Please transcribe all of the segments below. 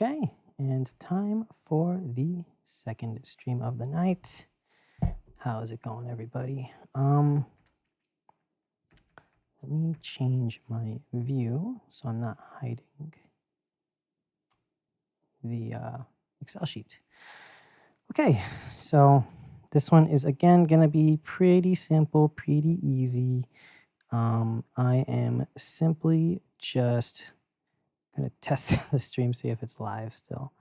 Okay, and time for the second stream of the night. How's it going, everybody? Let me change my view so I'm not hiding the Excel sheet. Okay, so this one is again gonna be pretty simple, pretty easy. I am simply just gonna test the stream, see if it's live still.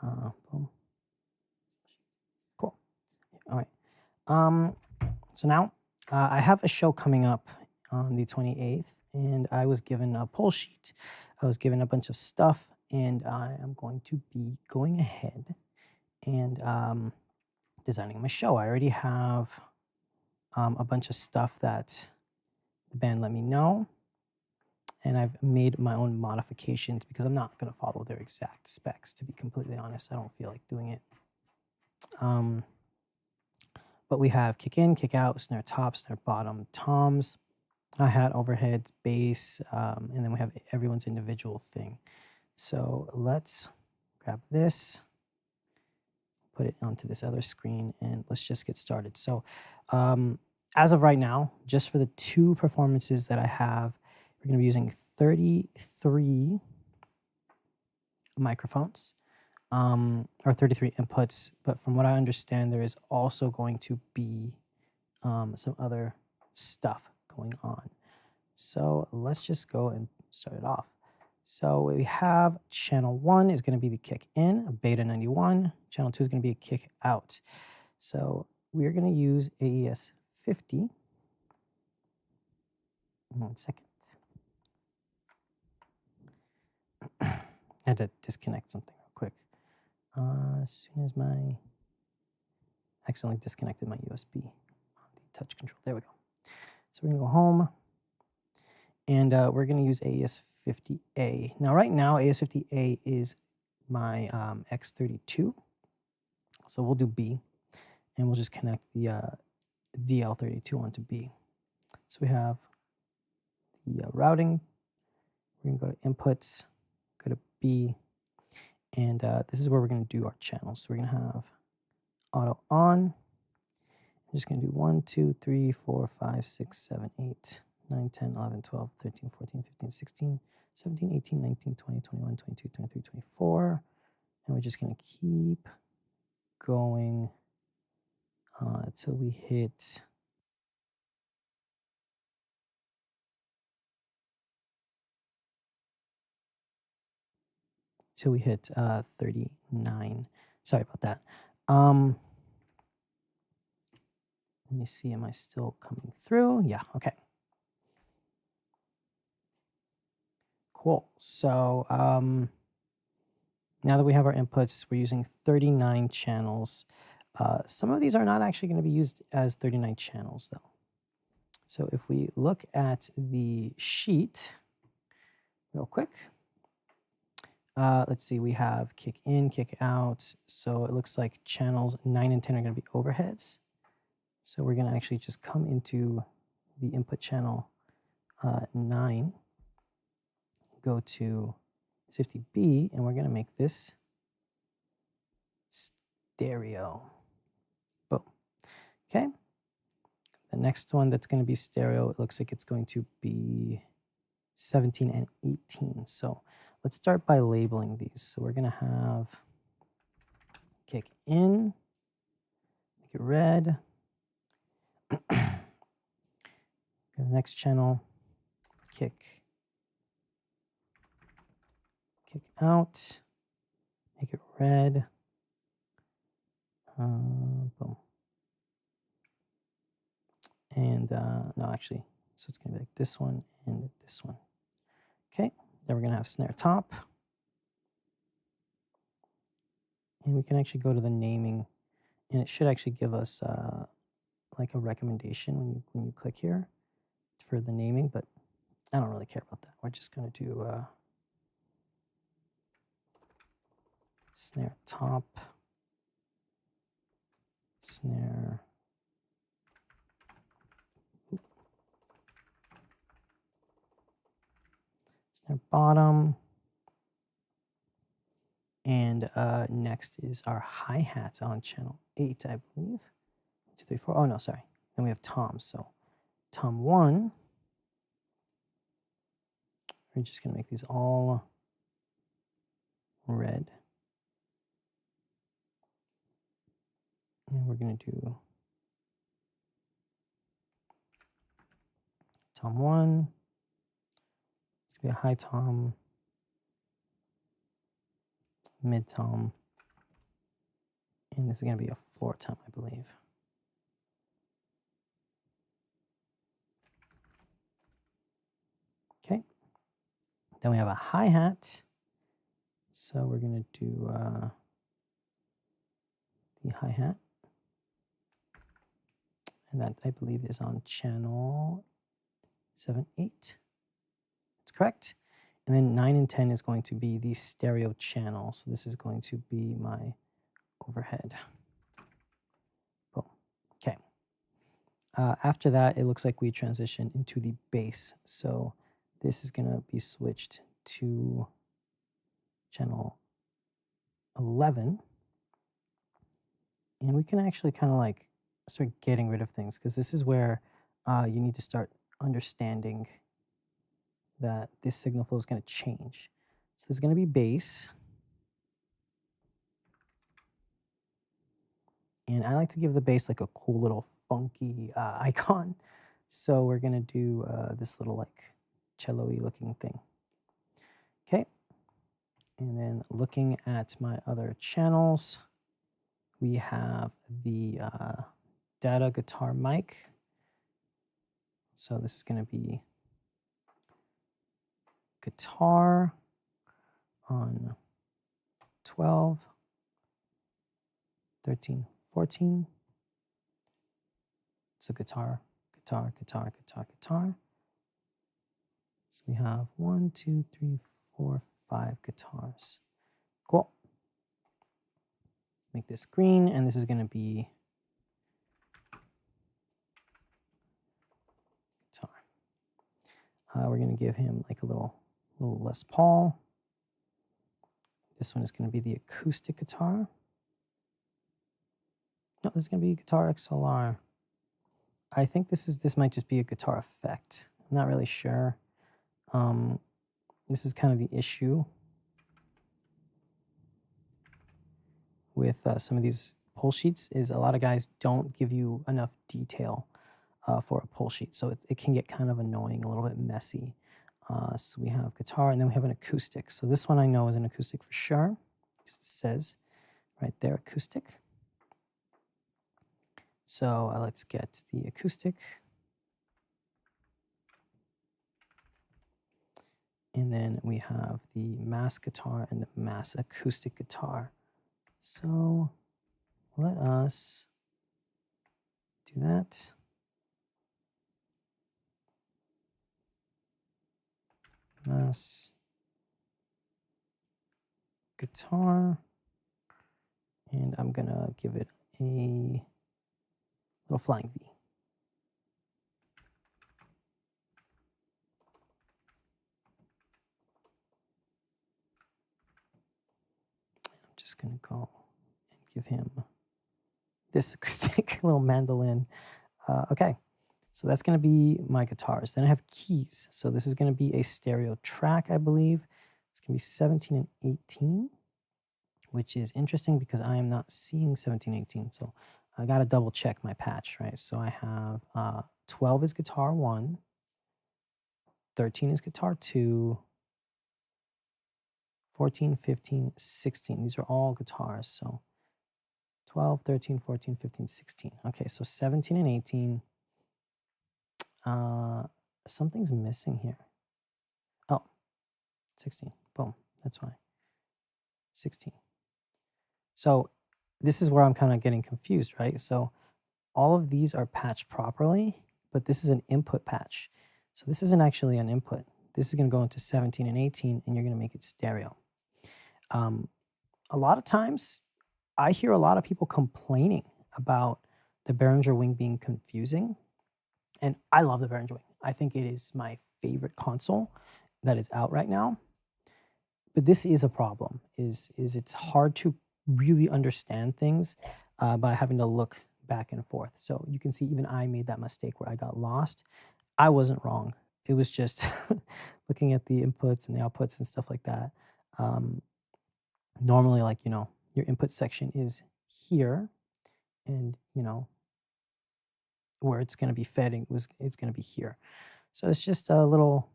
Boom. Cool. All right. So now I have a show coming up on the 28th, and I was given a poll sheet. I was given a bunch of stuff, and I am going to be going ahead and designing my show. I already have a bunch of stuff that the band let me know, and I've made my own modifications because I'm not going to follow their exact specs, to be completely honest. I don't feel like doing it. But we have kick in, kick out, snare top, snare bottom, toms, hi-hat, overhead, bass, and then we have everyone's individual thing. So let's grab this, put it onto this other screen, and let's just get started. So as of right now, just for the two performances that I have, we're going to be using 33 microphones. Or 33 inputs, but from what I understand, there is also going to be some other stuff going on. So let's just go and start it off. So we have channel 1 is going to be the kick in, a beta 91. Channel 2 is going to be a kick out. So we're going to use AES 50. 1 second. I had to disconnect something real quick. As soon as I accidentally disconnected my USB on the touch control. There we go. So we're going to go home, and we're going to use AES50A. Now, right now, AES50A is my X32. So we'll do B, and we'll just connect the DL32 onto B. So we have the routing. We're going to go to inputs, go to B, and this is where we're going to do our channels. So we're going to have auto on. I'm just going to do 1, 2, 3, 4, 5, 6, 7, 8, 9, 10, 11, 12, 13, 14, 15, 16, 17, 18, 19, 20, 21, 22, 23, 24. And we're just going to keep going until we hit till we hit 39. Sorry about that. Let me see, am I still coming through? Yeah, okay. Cool. So now that we have our inputs, we're using 39 channels. Some of these are not actually going to be used as 39 channels, though. So if we look at the sheet real quick, let's see, we have kick in, kick out. So it looks like channels 9 and 10 are going to be overheads. So we're going to actually just come into the input channel 9, go to 50B, and we're going to make this stereo. Boom. Okay. The next one that's going to be stereo, it looks like it's going to be 17 and 18. So let's start by labeling these. So we're going to have kick in, make it red. Go to the next channel, kick out, make it red. Boom. And no, actually, so it's going to be like this one and this one. Okay, then we're going to have snare top. And we can actually go to the naming, and it should actually give us like a recommendation when you click here for the naming, but I don't really care about that. We're just going to do snare top, snare, snare bottom, And next is our hi-hat on channel 8, I believe. 2, 3, 4. Oh, no, sorry. Then we have toms. So tom 1. We're just going to make these all red. And we're going to do tom 1. It's going to be a high tom, mid tom, and this is going to be a floor tom, I believe. Okay. Then we have a hi-hat. So we're going to do the hi-hat. And that, I believe, is on channel 7, 8. That's correct. And then 9 and 10 is going to be the stereo channel. So this is going to be my overhead. Boom. Okay. After that, it looks like we transition into the bass. So this is going to be switched to channel 11. And we can actually kind of like start getting rid of things, because this is where you need to start understanding that this signal flow is going to change. So there's going to be bass. And I like to give the bass like a cool little funky icon. So we're going to do this little like cello-y looking thing. Okay. And then looking at my other channels, we have the data guitar mic. So this is going to be guitar on 12, 13, 14. So guitar, guitar, guitar, guitar, guitar. So we have 1, 2, 3, 4, 5 guitars. Cool. Make this green, and this is going to be guitar. We're going to give him like a little Les Paul. This one is going to be the acoustic guitar. No, this is going to be guitar XLR. I think this might just be a guitar effect. I'm not really sure. This is kind of the issue with some of these pull sheets, is a lot of guys don't give you enough detail for a pull sheet. So it can get kind of annoying, a little bit messy. So we have guitar, and then we have an acoustic. So this one I know is an acoustic for sure, because it says right there, acoustic. So let's get the acoustic. And then we have the mass guitar and the mass acoustic guitar. So let us do that. Mass guitar. And I'm going to give it a little flying V. I'm just going to go and give him this acoustic little mandolin. Okay, so that's going to be my guitars. Then I have keys. So this is going to be a stereo track, I believe. It's going to be 17 and 18, which is interesting because I am not seeing 17, 18. So I got to double check my patch, right? So I have 12 is guitar 1, 13 is guitar 2, 14, 15, 16. These are all guitars. So 12, 13, 14, 15, 16. Okay, so 17 and 18. Something's missing here. Oh, 16. Boom. That's why. 16. So this is where I'm kind of getting confused, right? So all of these are patched properly, but this is an input patch. So this isn't actually an input. This is going to go into 17 and 18, and you're going to make it stereo. A lot of times, I hear a lot of people complaining about the Behringer Wing being confusing, and I love the Behringer Wing. I think it is my favorite console that is out right now. but this is a problem, is it's hard to really understand things by having to look back and forth. So you can see even I made that mistake where I got lost. I wasn't wrong. It was just looking at the inputs and the outputs and stuff like that. Um, Normally, like, your input section is here, and, where it's going to be fed it's going to be here. So it's just a little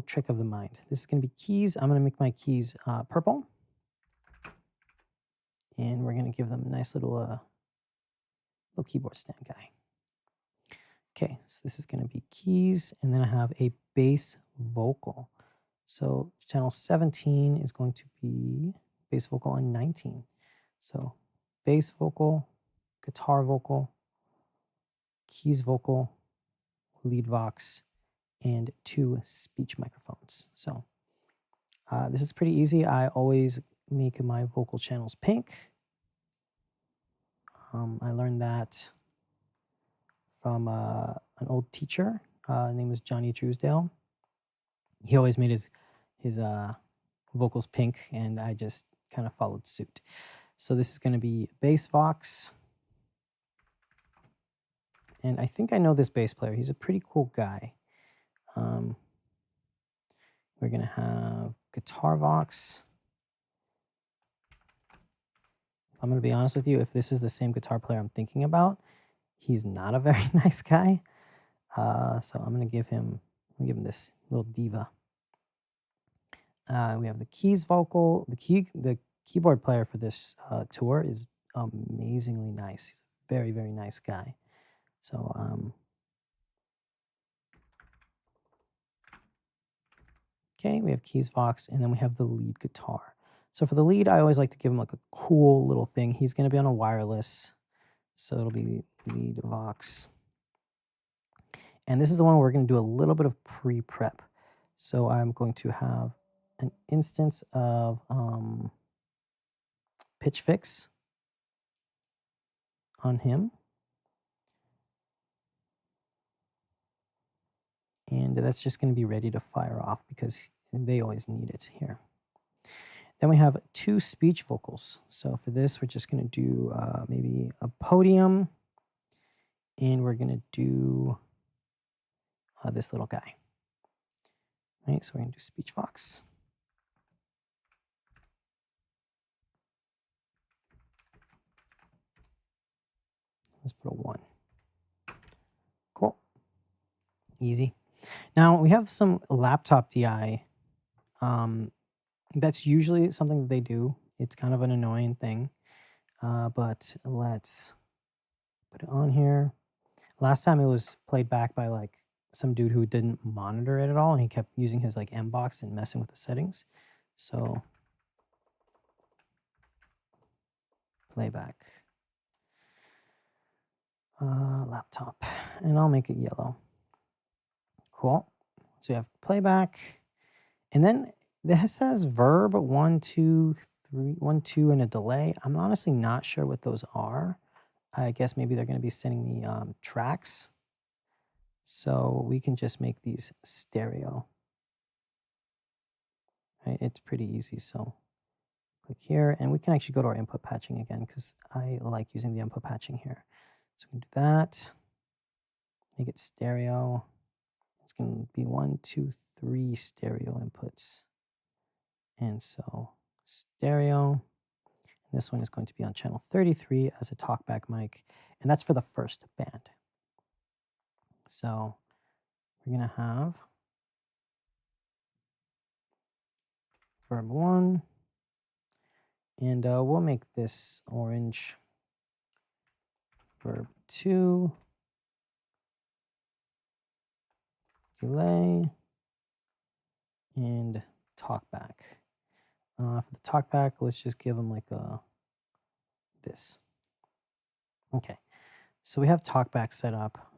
trick of the mind. This is going to be keys. I'm going to make my keys purple, and we're going to give them a nice little keyboard stand guy. Okay, so this is going to be keys, and then I have a bass vocal. So channel 17 is going to be bass vocal on 19. So bass vocal, guitar vocal, keys vocal, lead vox, and 2 speech microphones. So this is pretty easy. I always make my vocal channels pink. I learned that from an old teacher. His name was Johnny Truesdale. He always made his vocals pink, and I just kind of followed suit. So this is going to be bass vox. And I think I know this bass player. He's a pretty cool guy. We're going to have guitar vox. I'm going to be honest with you. If this is the same guitar player I'm thinking about, he's not a very nice guy. So I'm going to give him this little diva. We have the keys vocal. The keyboard player for this tour is amazingly nice. He's a very, very nice guy. So okay, we have keys vox, and then we have the lead guitar. So for the lead, I always like to give him like a cool little thing. He's going to be on a wireless, so it'll be lead vox. And this is the one where we're going to do a little bit of pre-prep. So I'm going to have an instance of pitch fix on him. And that's just going to be ready to fire off because they always need it here. Then we have 2 speech vocals. So for this, we're just going to do maybe a podium, and we're going to do this little guy. All right, so we're going to do speech vox. Let's put a 1. Cool. Easy. Now we have some laptop DI. That's usually something that they do. It's kind of an annoying thing, but let's put it on here. Last time it was played back by like some dude who didn't monitor it at all, and he kept using his like Mbox and messing with the settings. So playback, laptop, and I'll make it yellow. Cool. So you have playback, and then this says verb 1, 2, 3, 1, 2, and a delay. I'm honestly not sure what those are. I guess maybe they're going to be sending me tracks. So we can just make these stereo. Right? It's pretty easy. So click here, and we can actually go to our input patching again because I like using the input patching here. So we can do that. Make it stereo. It's going to be 1, 2, 3 stereo inputs. And so stereo. And this one is going to be on channel 33 as a talkback mic. And that's for the first band. So we're going to have verb 1. And we'll make this orange. Verb 2. Delay. And talkback. For the talkback, let's just give them like this. Okay, so we have talkback set up.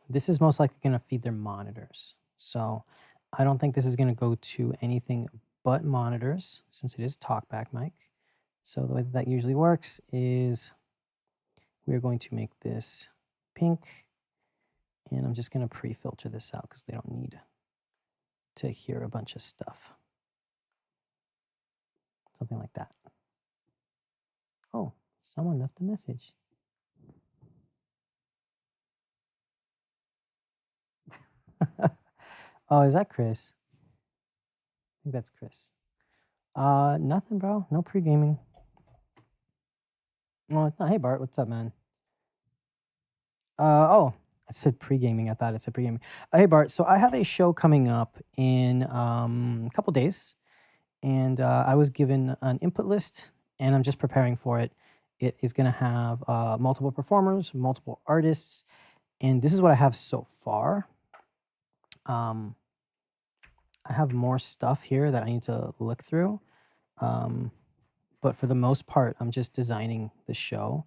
This is most likely going to feed their monitors. So I don't think this is going to go to anything but monitors since it is talkback mic. So the way that usually works is we're going to make this pink, and I'm just going to pre-filter this out because they don't need to hear a bunch of stuff. something like that. Oh, someone left a message. Oh, is that Chris? I think that's Chris. Nothing, bro. No pre-gaming. Oh, hey Bart, what's up, man? Oh, I said pre-gaming. I thought it said pre-gaming. Hey Bart, so I have a show coming up in a couple days, and I was given an input list, and I'm just preparing for it. It is going to have multiple performers, multiple artists, and this is what I have so far. I have more stuff here that I need to look through, but for the most part, I'm just designing the show.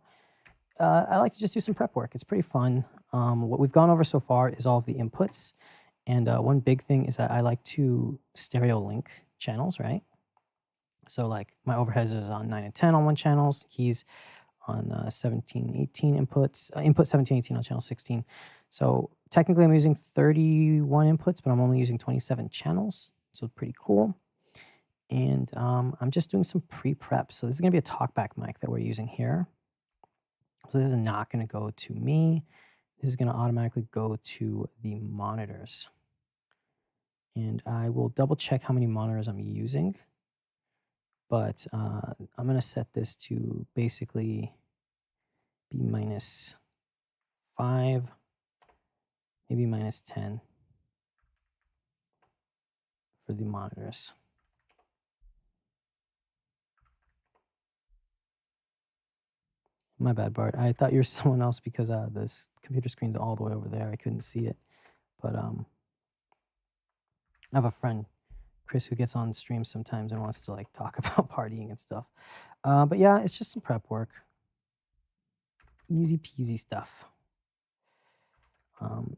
I like to just do some prep work. It's pretty fun. What we've gone over so far is all of the inputs, and one big thing is that I like to stereo link channels, right? So like my overheads is on 9 and 10 on one channels, keys on 17, 18 inputs, input 17, 18 on channel 16. So technically I'm using 31 inputs, but I'm only using 27 channels. So pretty cool. And I'm just doing some pre-prep. So this is gonna be a talkback mic that we're using here. So this is not gonna go to me. This is gonna automatically go to the monitors. And I will double check how many monitors I'm using. But I'm going to set this to basically be -5, maybe -10 for the monitors. My bad, Bart. I thought you were someone else because this computer screen's all the way over there. I couldn't see it. But I have a friend, Chris, who gets on stream sometimes and wants to like talk about partying and stuff. But yeah, it's just some prep work. Easy peasy stuff.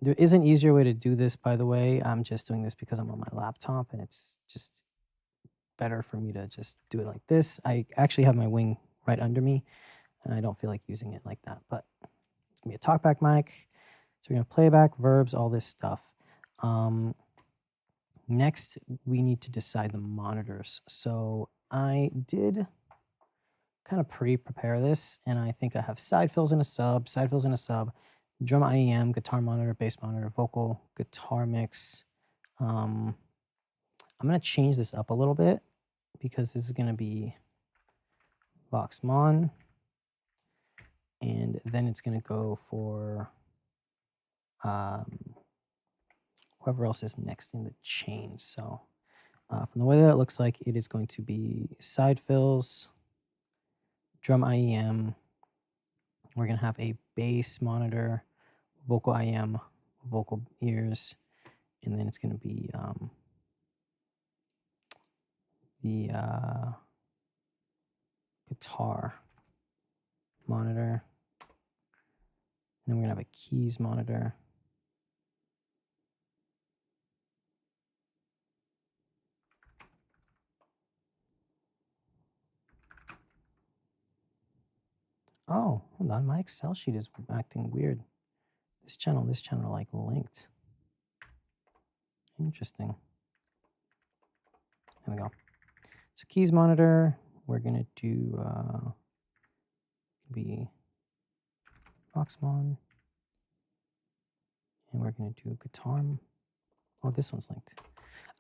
There is an easier way to do this, by the way. I'm just doing this because I'm on my laptop and it's just better for me to just do it like this. I actually have my wing right under me and I don't feel like using it like that, but it's gonna be a talkback mic. So we're gonna playback, verbs, all this stuff. Next, we need to decide the monitors. So I did kind of pre-prepare this, and I think I have side fills in a sub, drum IEM, guitar monitor, bass monitor, vocal, guitar mix. I'm gonna change this up a little bit because this is gonna be Voxmon, and then it's gonna go for whoever else is next in the chain. So from the way that it looks like, it is going to be side fills, drum IEM. We're going to have a bass monitor, vocal IEM, vocal ears, and then it's going to be the guitar monitor. And then we're going to have a keys monitor. Oh, hold on. My Excel sheet is acting weird. This channel are like linked. Interesting. There we go. So keys monitor, we're going to do be Voxmon. And we're going to do guitar. Oh, this one's linked.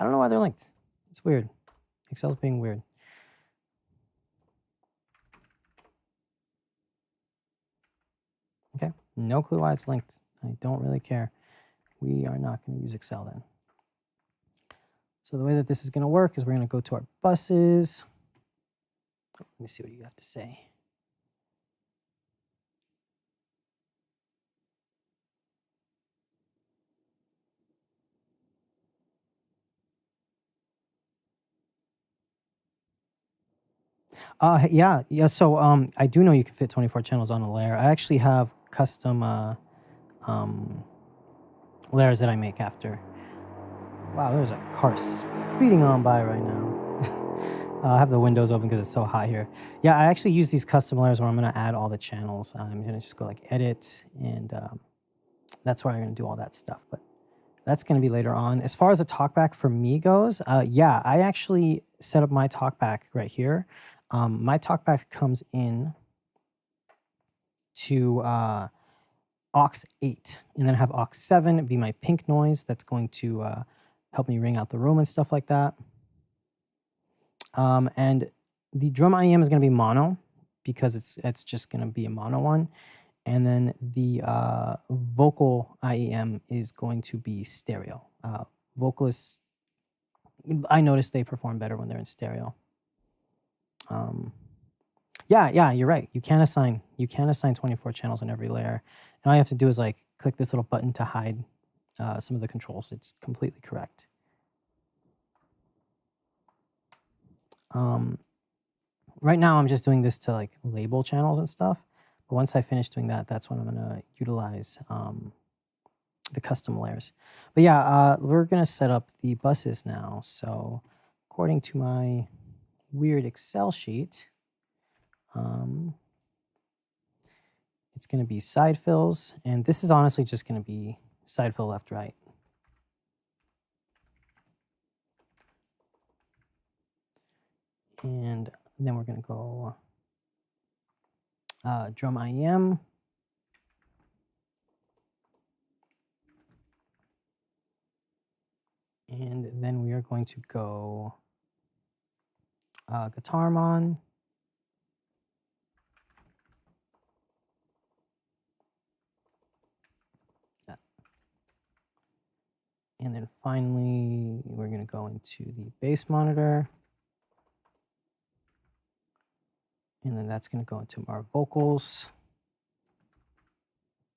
I don't know why they're linked. It's weird. Excel's being weird. Okay, no clue why it's linked. I don't really care. We are not going to use Excel then. So the way that this is going to work is we're going to go to our buses. Let me see what you have to say. Yeah. So I do know you can fit 24 channels on a layer. I actually have custom layers that I make after. Wow, there's a car speeding on by right now. I have the windows open because it's so hot here. Yeah, I actually use these custom layers where I'm going to add all the channels. I'm going to just go like edit, and that's where I'm going to do all that stuff. But that's going to be later on. As far as the talkback for me goes, yeah, I actually set up my talkback right here. My talkback comes in to aux 8, and then I have aux 7 be my pink noise that's going to help me ring out the room and stuff like that. And the drum IEM is going to be mono because it's just going to be a mono one. And then the vocal IEM is going to be stereo. Vocalists, I noticed they perform better when they're in stereo. Yeah, you're right. You can assign 24 channels on every layer. And all you have to do is like click this little button to hide some of the controls. It's completely correct. Right now I'm just doing this to like label channels and stuff. But once I finish doing that, that's when I'm gonna utilize the custom layers. But yeah, we're gonna set up the buses now. So according to my weird Excel sheet, it's gonna be side fills, and this is honestly just gonna be side fill left, right. And then we're gonna go drum IEM. And then we are going to go guitar mon. And then finally, we're going to go into the bass monitor. And then that's going to go into our vocals.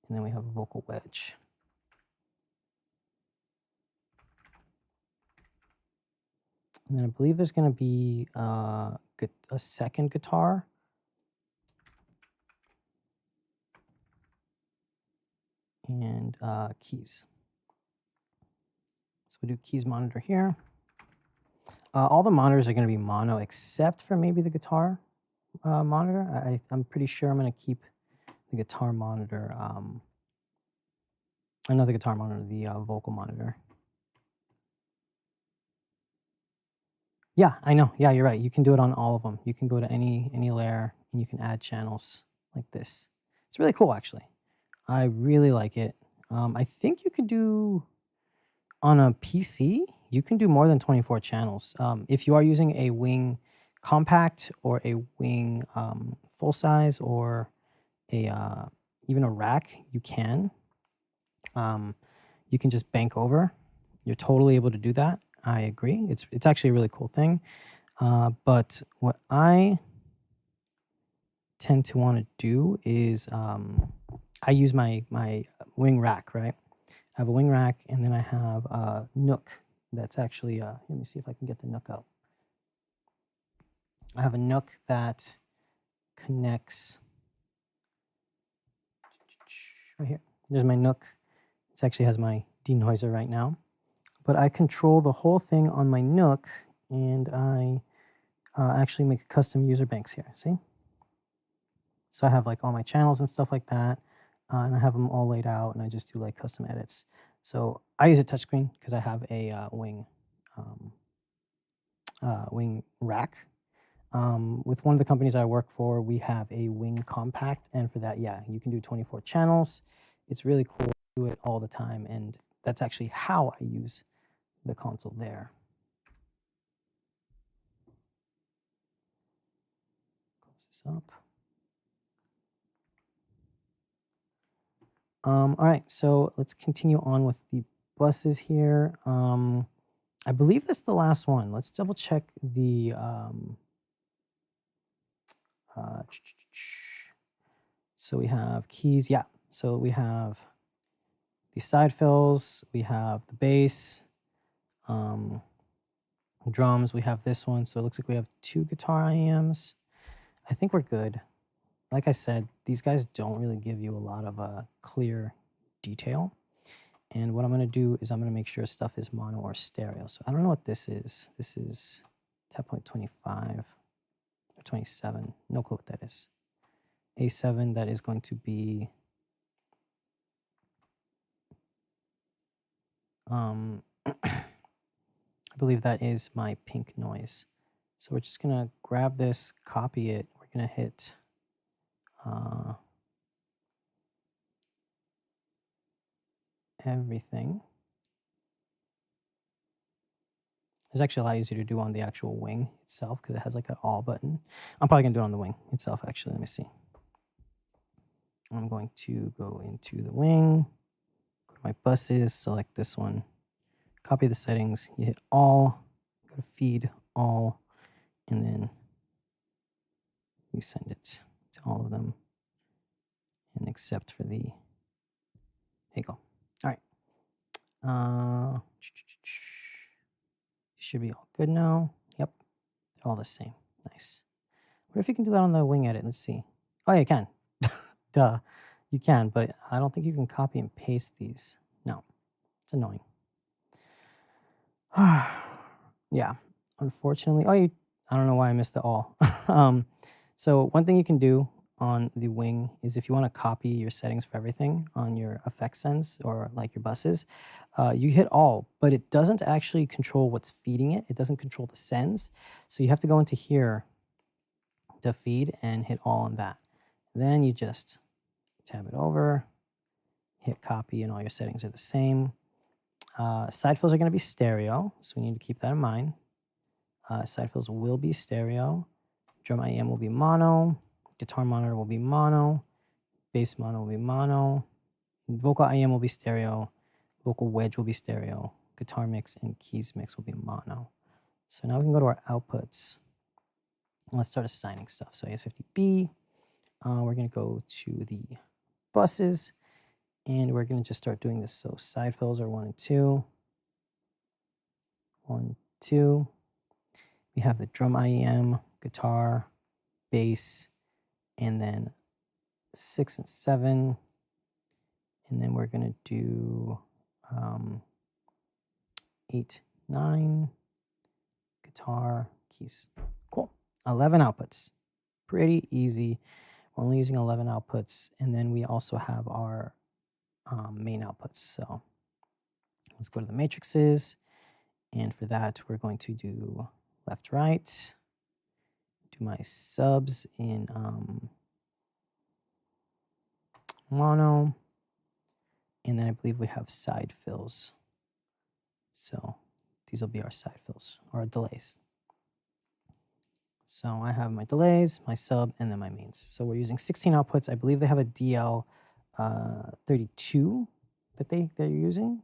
And then we have a vocal wedge. And then I believe there's going to be a second guitar. And keys. So we do keys monitor here. All the monitors are going to be mono except for maybe the guitar monitor. I'm pretty sure I'm going to keep the guitar monitor, another guitar monitor, the vocal monitor. Yeah, I know. Yeah, you're right. You can do it on all of them. You can go to any layer and you can add channels like this. It's really cool, actually. I really like it. I think you could do on a PC, you can do more than 24 channels. If you are using a Wing Compact or a Wing full size or a even a rack, you can. You can just bank over. You're totally able to do that. I agree. It's actually a really cool thing. But what I tend to want to do is I use my Wing rack, right? I have a Wing rack, and then I have a Nook that's actually, let me see if I can get the Nook out. I have a Nook that connects right here. There's my Nook. It actually has my denoiser right now. But I control the whole thing on my Nook, and I actually make custom user banks here, see? So I have like all my channels and stuff like that, and I have them all laid out, and I just do like custom edits. So I use a touchscreen because I have a Wing rack. With one of the companies I work for, we have a Wing Compact, and for that, yeah, you can do 24 channels. It's really cool to do it all the time, and that's actually how I use the console there. Close this up. All right, so let's continue on with the buses here. I believe this is the last one. Let's double check the so we have keys. Yeah, so we have the side fills, we have the bass, drums, we have this one. So it looks like we have 2 guitar IEMs. I think we're good. Like I said, these guys don't really give you a lot of clear detail. And what I'm going to do is I'm going to make sure stuff is mono or stereo. So I don't know what this is. This is 10.25 or 27. No clue what that is. A7, that is going to be I believe that is my pink noise. So we're just gonna grab this, copy it. We're gonna hit everything. It's actually a lot easier to do on the actual wing itself because it has like an all button. I'm probably gonna do it on the wing itself actually. Let me see. I'm going to go into the wing, go to my buses, select this one, copy the settings, you hit all, go to feed all, and then you send it to all of them and except for the, there you go. All right. Should be all good now. Yep, they're all the same. Nice. What if you can do that on the wing edit? Let's see. Oh, yeah, you can. Duh. You can, but I don't think you can copy and paste these. No, it's annoying. Yeah, unfortunately. Oh, I don't know why I missed it all. So one thing you can do on the wing is if you want to copy your settings for everything on your effect sense or like your buses, you hit all, but it doesn't actually control what's feeding it. It doesn't control the sends. So you have to go into here to feed and hit all on that. Then you just tab it over, hit copy, and all your settings are the same. Side fills are going to be stereo, so we need to keep that in mind. Side fills will be stereo. Drum IEM will be mono. Guitar monitor will be mono. Bass mono will be mono. Vocal IEM will be stereo. Vocal wedge will be stereo. Guitar mix and keys mix will be mono. So now we can go to our outputs. And let's start assigning stuff. So AS50B, we're going to go to the buses. And we're going to just start doing this. So side fills are 1 and 2. 1, 2. We have the drum IEM, guitar, bass, and then 6 and 7. And then we're going to do 8, 9, guitar, keys. Cool. 11 outputs. Pretty easy. We're only using 11 outputs. And then we also have our main outputs. So let's go to the matrices. And for that, we're going to do left, right. Do my subs in mono. And then I believe we have side fills. So these will be our side fills or delays. So I have my delays, my sub, and then my mains. So we're using 16 outputs. I believe they have a DL 32 that they're using.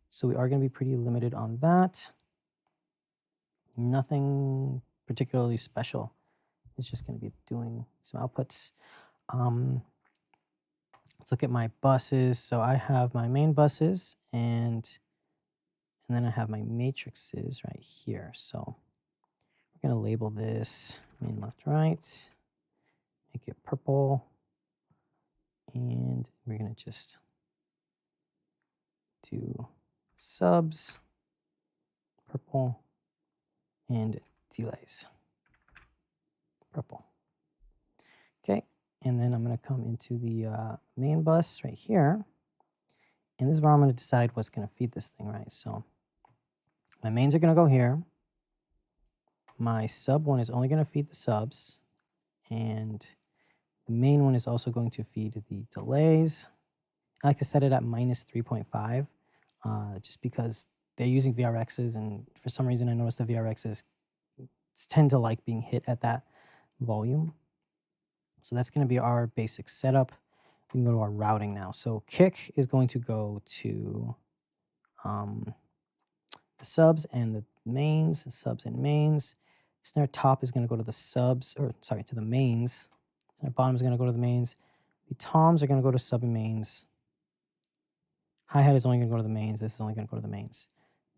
So we are going to be pretty limited on that. Nothing particularly special. It's just going to be doing some outputs. Let's look at my buses. So I have my main buses and then I have my matrices right here. So we're going to label this main left, right, make it purple. And we're going to just do subs, purple, and delays, purple. Okay, and then I'm going to come into the main bus right here. And this is where I'm going to decide what's going to feed this thing, right? So my mains are going to go here. My sub one is only going to feed the subs. And the main one is also going to feed the delays. I like to set it at -3.5 just because they're using VRXs. And for some reason, I noticed the VRXs tend to like being hit at that volume. So that's going to be our basic setup. We can go to our routing now. So kick is going to go to the subs and the mains, subs and mains. Snare top is going to go to the subs, or sorry, to the mains. Snare bottom is going to go to the mains. The toms are going to go to sub and mains. Hi-hat is only going to go to the mains. This is only going to go to the mains.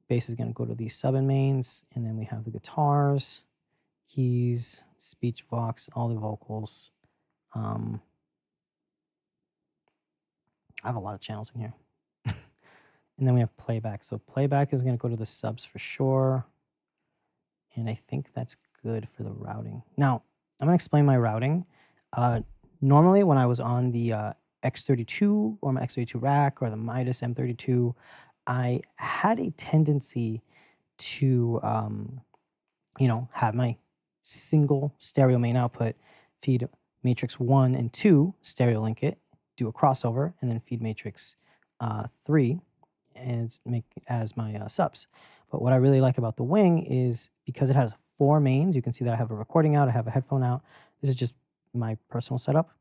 Bass is going to go to the sub and mains. And then we have the guitars, keys, speech, vox, all the vocals. I have a lot of channels in here. And then we have playback. So playback is going to go to the subs for sure. And I think that's good for the routing. Now, I'm going to explain my routing. Normally, when I was on the X32 or my X32 rack or the Midas M32, I had a tendency to, have my single stereo main output, feed matrix 1 and 2, stereo link it, do a crossover, and then feed matrix 3 and make as my subs. But what I really like about the Wing is because it has 4 mains, you can see that I have a recording out, I have a headphone out. This is just my personal setup.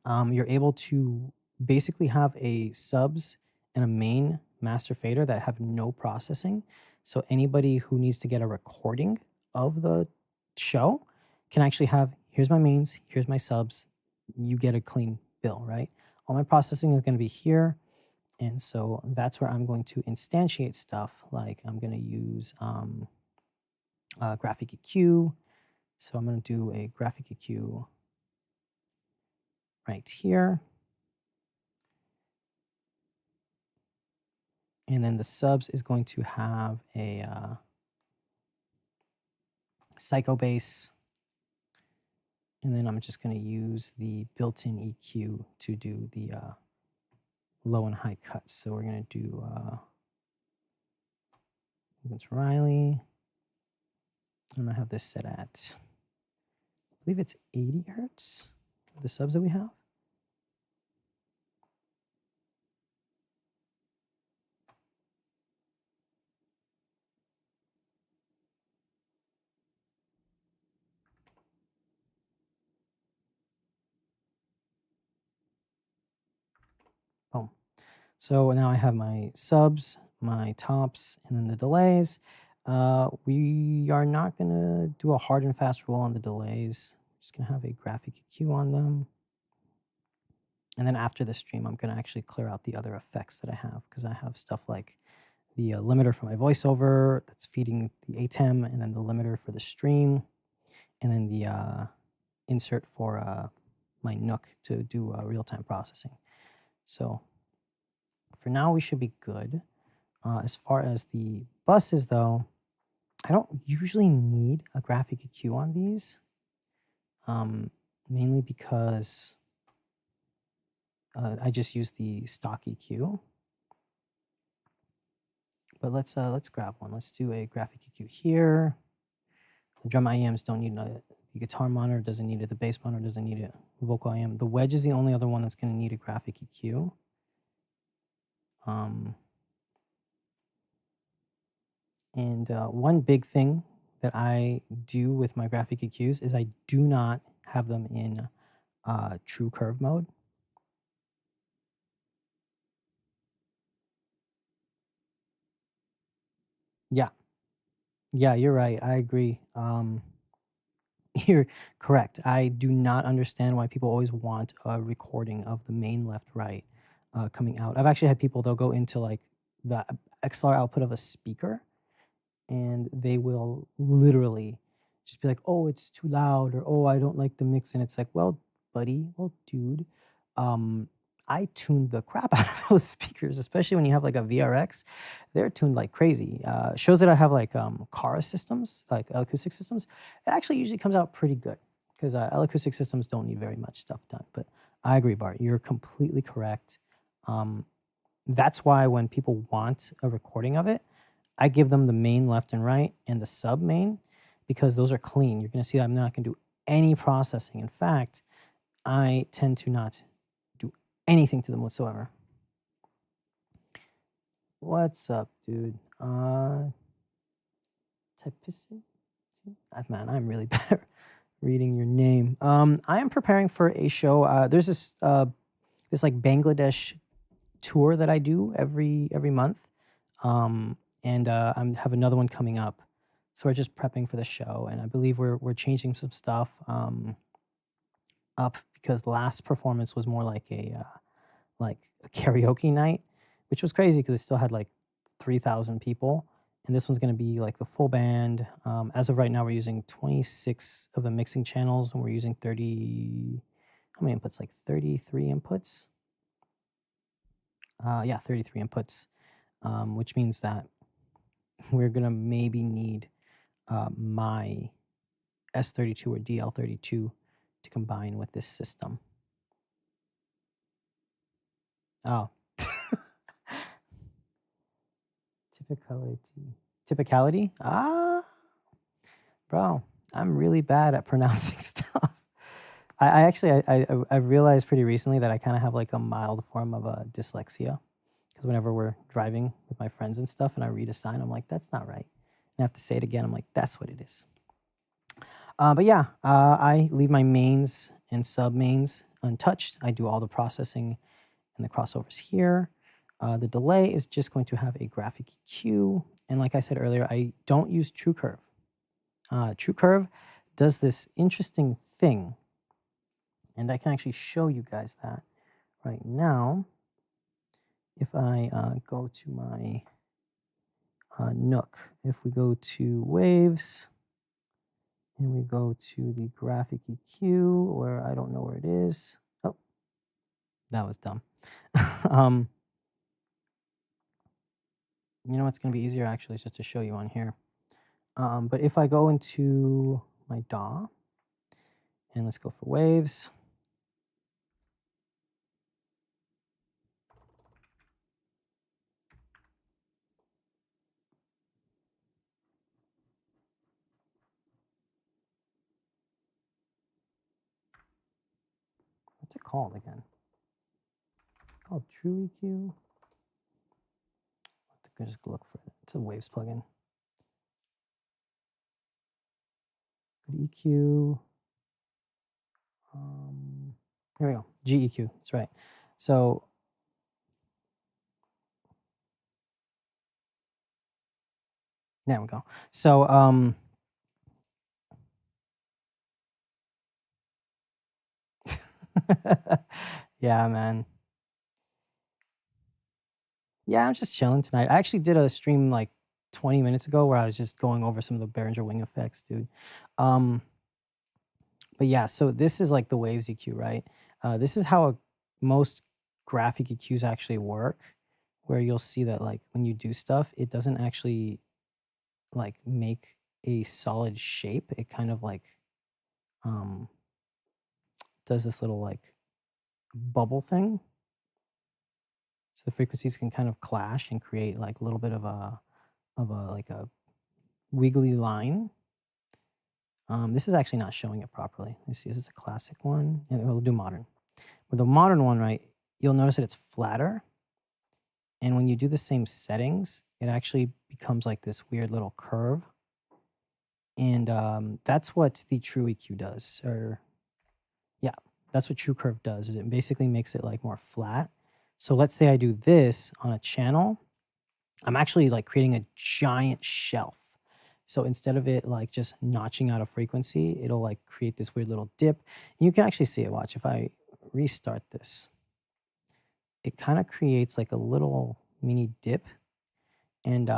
You're able to basically have a subs and a main master fader that have no processing. So anybody who needs to get a recording of the show can actually have, here's my mains, here's my subs, you get a clean bill, right? All my processing is going to be here. And so that's where I'm going to instantiate stuff. Like I'm going to use graphic EQ. So I'm going to do a graphic EQ right here. And then the subs is going to have a psycho bass. And then I'm just going to use the built-in EQ to do the low and high cuts. So we're going to do Vince Riley. I'm going to have this set at, I believe it's 80 hertz, the subs that we have. Boom. So now I have my subs, my tops, and then the delays. We are not going to do a hard and fast rule on the delays. I'm just going to have a graphic EQ on them. And then after the stream, I'm going to actually clear out the other effects that I have because I have stuff like the limiter for my voiceover that's feeding the ATEM, and then the limiter for the stream, and then the insert for my Nook to do real-time processing. So for now, we should be good. As far as the buses, though, I don't usually need a graphic EQ on these, mainly because I just use the stock EQ. But let's grab one. Let's do a graphic EQ here. The drum IEMs don't need it. The guitar monitor doesn't need it. The bass monitor doesn't need it. Vocal IEM. The wedge is the only other one that's going to need a graphic EQ. And one big thing that I do with my graphic EQs is I do not have them in true curve mode. Yeah. Yeah, you're right. I agree. You're correct. I do not understand why people always want a recording of the main left right coming out. I've actually had people, they'll go into like the XLR output of a speaker and they will literally just be like, oh, it's too loud, or oh, I don't like the mix. And it's like, well, buddy, well, dude, I tuned the crap out of those speakers, especially when you have like a VRX. They're tuned like crazy. Shows that I have like Kara systems, like L-acoustic systems, it actually usually comes out pretty good because L-acoustic systems don't need very much stuff done. But I agree, Bart. You're completely correct. That's why when people want a recording of it, I give them the main left and right and the sub main because those are clean. You're going to see that I'm not going to do any processing. In fact, I tend to not do anything to them whatsoever. What's up, dude? Typicity? Man, I'm really bad at reading your name. I am preparing for a show. There's this like Bangladesh tour that I do every month. And I have another one coming up. So we're just prepping for the show, and I believe we're changing some stuff up because the last performance was more like a karaoke night, which was crazy because it still had like 3,000 people, and this one's going to be like the full band. As of right now, we're using 26 of the mixing channels, and we're using 30. How many inputs? Like 33 inputs. Yeah, 33 inputs, which means that we're gonna maybe need my S32 or DL32 to combine with this system. Oh. Typicality. Typicality? Ah, bro, I'm really bad at pronouncing stuff. I actually I realized pretty recently that I kind of have like a mild form of dyslexia, because whenever we're driving with my friends and stuff and I read a sign, I'm like, that's not right. And I have to say it again. I'm like, that's what it is. But yeah, I leave my mains and submains untouched. I do all the processing and the crossovers here. The delay is just going to have a graphic EQ. And like I said earlier, I don't use TrueCurve. TrueCurve does this interesting thing, and I can actually show you guys that right now. If I go to my Nook, if we go to Waves, and we go to the graphic EQ, where I don't know where it is. Oh, that was dumb. You know what's going to be easier actually is just to show you on here. But if I go into my DAW, and let's go for Waves. What's it called again? It's called True EQ. Let's just look for it. It's a Waves plugin. Good EQ. Here we go. GEQ. That's right. So there we go. So yeah, man. Yeah, I'm just chilling tonight. I actually did a stream like 20 minutes ago where I was just going over some of the Behringer wing effects, dude. But yeah, so this is like the Waves EQ, right? This is how most graphic EQs actually work, where you'll see that like when you do stuff, it doesn't actually like make a solid shape. It kind of like does this little like bubble thing. So the frequencies can kind of clash and create like a little bit of a like a wiggly line. This is actually not showing it properly. Let's see, this is a classic one, and we'll do modern. With the modern one, right, you'll notice that it's flatter. And when you do the same settings, it actually becomes like this weird little curve. And that's what the True EQ does. Or yeah, that's what TrueCurve does. Is it basically makes it like more flat. So let's say I do this on a channel. I'm actually like creating a giant shelf. So instead of it like just notching out a frequency, it'll like create this weird little dip. And you can actually see it. Watch, if I restart this, it kind of creates like a little mini dip. And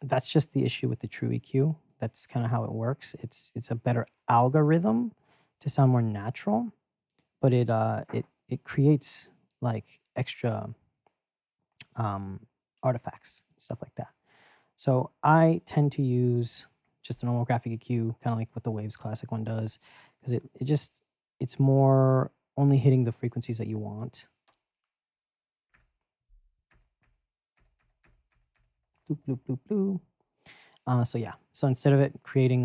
that's just the issue with the True EQ. That's kind of how it works. It's a better algorithm to sound more natural, but it creates like extra artifacts, stuff like that. So I tend to use just a normal graphic EQ, kind of like what the Waves Classic one does, because it's more only hitting the frequencies that you want. Bloop, bloop, bloop, bloop. So yeah, so instead of it creating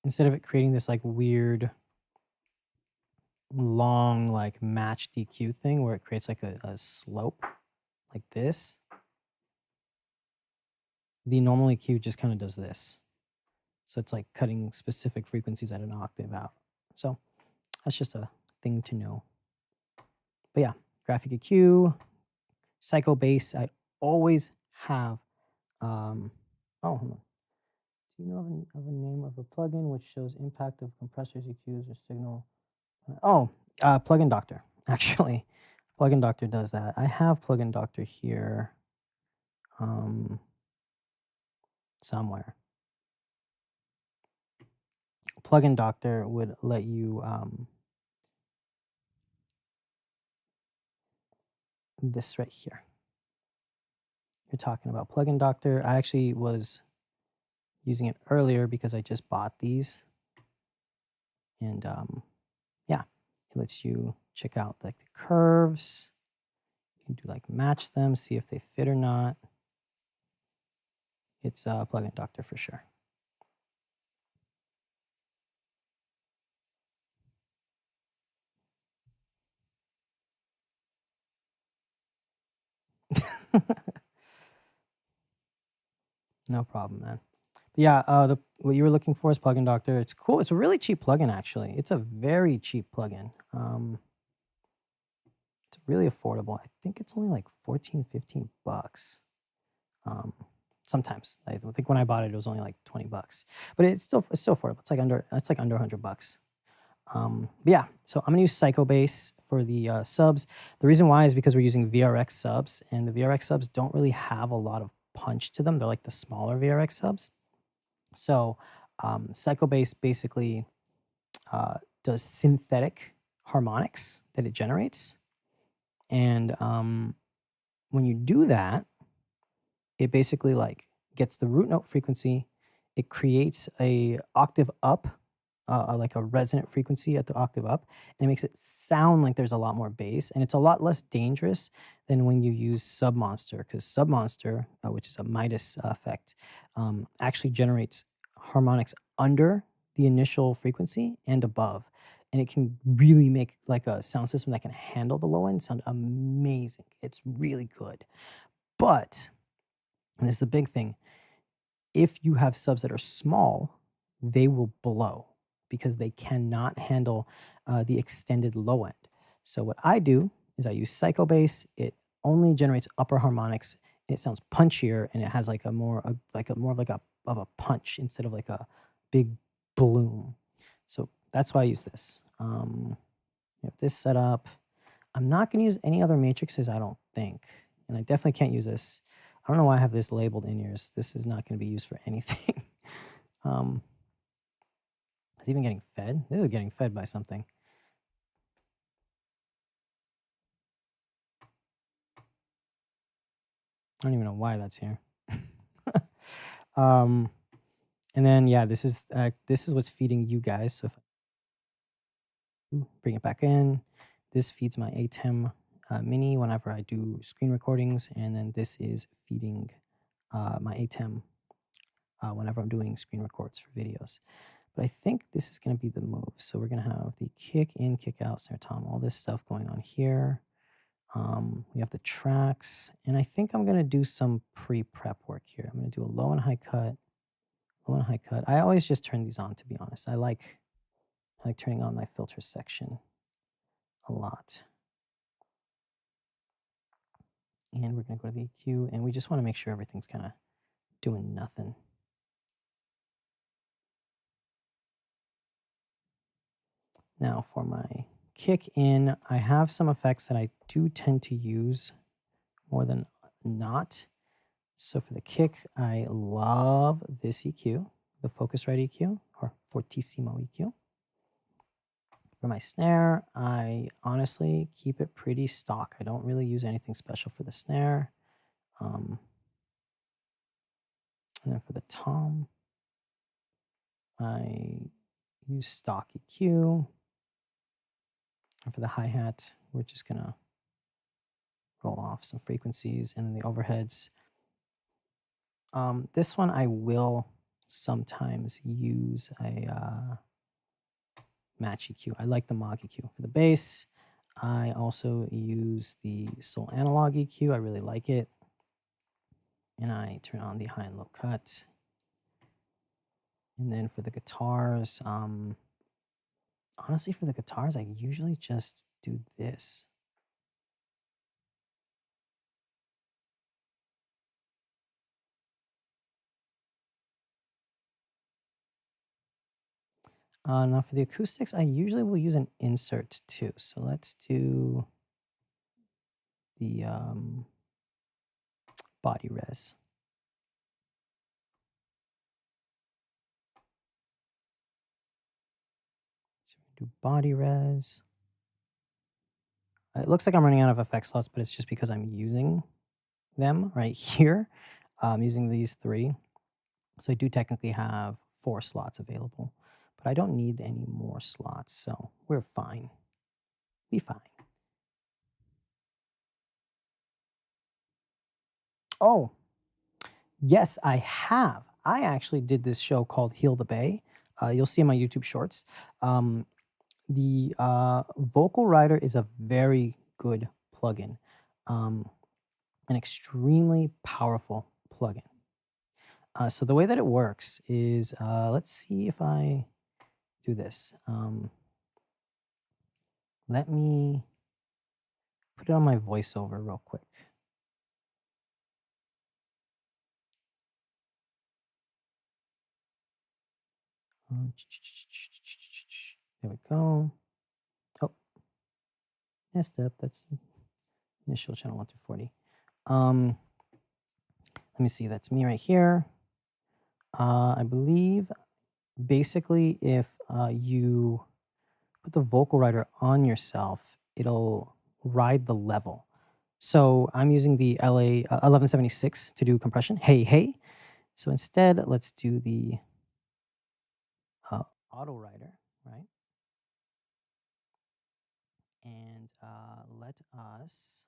this like weird long like matched EQ thing where it creates like a slope like this, the normal EQ just kind of does this. So it's like cutting specific frequencies at an octave out. So that's just a thing to know. But yeah, graphic EQ, Psycho Bass. I always have. Oh, hold on. Do you know of a name of a plugin which shows impact of compressors, EQs, or signal? Oh, Plugin Doctor. Actually, Plugin Doctor does that. I have Plugin Doctor here somewhere. Plugin Doctor would let you this right here. You're talking about Plugin Doctor. I actually was using it earlier because I just bought these, and yeah, it lets you check out like the curves. You can do like match them, see if they fit or not. it's a Plugin Doctor for sure. No problem, man. But yeah, what you were looking for is Plugin Doctor. It's cool. It's a really cheap plugin, actually. It's a very cheap plugin. It's really affordable. I think it's only like 14, 15 bucks. Sometimes I think when I bought it, it was only like 20 bucks, but it's still affordable. It's like under 100 bucks. But yeah, so I'm gonna use Psychobase for the subs. The reason why is because we're using VRX subs, and the VRX subs don't really have a lot of punch to them. They're like the smaller VRX subs. So Psychobase basically does synthetic harmonics that it generates, and when you do that, it basically like gets the root note frequency. It creates a octave up, like a resonant frequency at the octave up, and it makes it sound like there's a lot more bass, and it's a lot less dangerous than when you use Submonster, because Submonster, which is a Midas effect, actually generates harmonics under the initial frequency and above, and it can really make like a sound system that can handle the low end sound amazing. It's really good, but, and this is the big thing, if you have subs that are small, they will blow because they cannot handle the extended low end. So what I do is I use Psychobase. It only generates upper harmonics. It sounds punchier, and it has like a more of a punch instead of like a big bloom. So that's why I use this. We have this set up. I'm not going to use any other matrices, I don't think, and I definitely can't use this. I don't know why I have this labeled in yours. This is not going to be used for anything. It's even getting fed. This is getting fed by something. I don't even know why that's here. And then yeah, this is what's feeding you guys. So if I bring it back in, this feeds my ATEM Mini whenever I do screen recordings, and then this is feeding my ATEM whenever I'm doing screen records for videos. But I think this is going to be the move. So we're going to have the kick in, kick out, snare tom, all this stuff going on here. We have the tracks, and I think I'm going to do some pre-prep work here. I'm going to do a low and high cut, low and high cut. I always just turn these on, to be honest. I like turning on my filter section a lot. And we're going to go to the EQ, and we just want to make sure everything's kind of doing nothing. Now for my kick in, I have some effects that I do tend to use more than not. So for the kick, I love this EQ, the Focusrite EQ, or Fortissimo EQ. For my snare, I honestly keep it pretty stock. I don't really use anything special for the snare. And then for the tom, I use stock EQ. And for the hi-hat, we're just gonna roll off some frequencies, and then the overheads. This one I will sometimes use a match EQ. I like the Moog EQ. For the bass, I also use the Soul Analog EQ. I really like it. And I turn on the high and low cut. And then for the guitars, honestly, for the guitars, I usually just do this. Now for the acoustics, I usually will use an insert too. So let's do the body res. So we do body res. It looks like I'm running out of effect slots, but it's just because I'm using them right here. I'm using these 3. So I do technically have 4 slots available, but I don't need any more slots, so we're fine. Be fine. Oh, Yes, I have. I actually did this show called Heal the Bay. You'll see in my YouTube shorts. The Vocal Writer is a very good plugin, an extremely powerful plugin. So the way that it works is, let's see if I do this. Let me put it on my voiceover real quick. There we go. Oh, messed up. That's initial channel 1 through 40. Let me see. That's me right here. I believe basically if you put the Vocal Writer on yourself, it'll ride the level. So I'm using the LA 1176 to do compression. Hey, hey. So instead, let's do the auto writer, right? And let us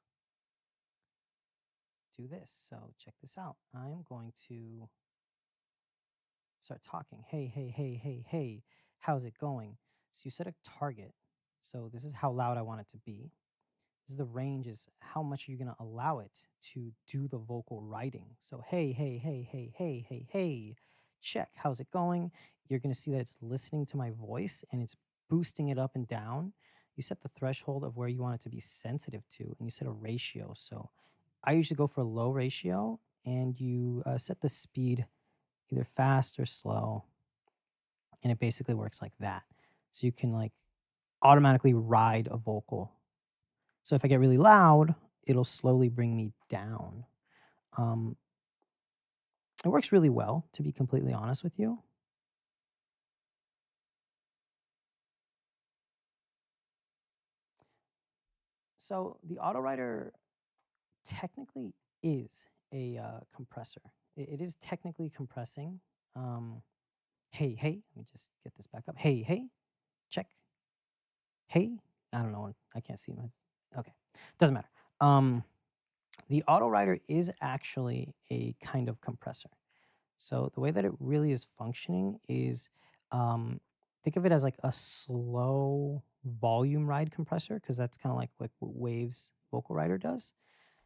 do this. So check this out. I'm going to start talking. Hey, hey, hey, hey, hey. How's it going? So you set a target. So this is how loud I want it to be. This is the range, is how much are you going to allow it to do the vocal writing. So hey, hey, hey, hey, hey, hey, hey. Check. How's it going? You're going to see that it's listening to my voice and it's boosting it up and down. You set the threshold of where you want it to be sensitive to, and you set a ratio. So I usually go for a low ratio, and you set the speed either fast or slow, and it basically works like that. So you can like automatically ride a vocal. So if I get really loud, it'll slowly bring me down. It works really well, to be completely honest with you. So the AutoWriter technically is a compressor. It is technically compressing. Hey, hey, let me just get this back up. Hey, hey, check. Hey, I don't know. I can't see my. Okay, doesn't matter. The AutoWriter is actually a kind of compressor. So the way that it really is functioning is, think of it as like a slow volume ride compressor, because that's kind of like what Wave's Vocal Writer does.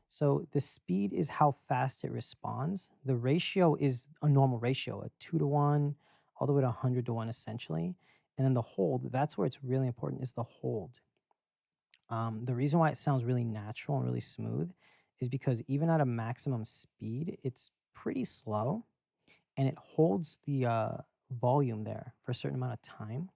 So the speed is how fast it responds. The ratio is a normal ratio, a 2-to-1, all the way to 100-to-1 essentially. And then the hold, that's where it's really important, is the hold. The reason why it sounds really natural and really smooth is because even at a maximum speed, it's pretty slow, and it holds the volume there for a certain amount of time.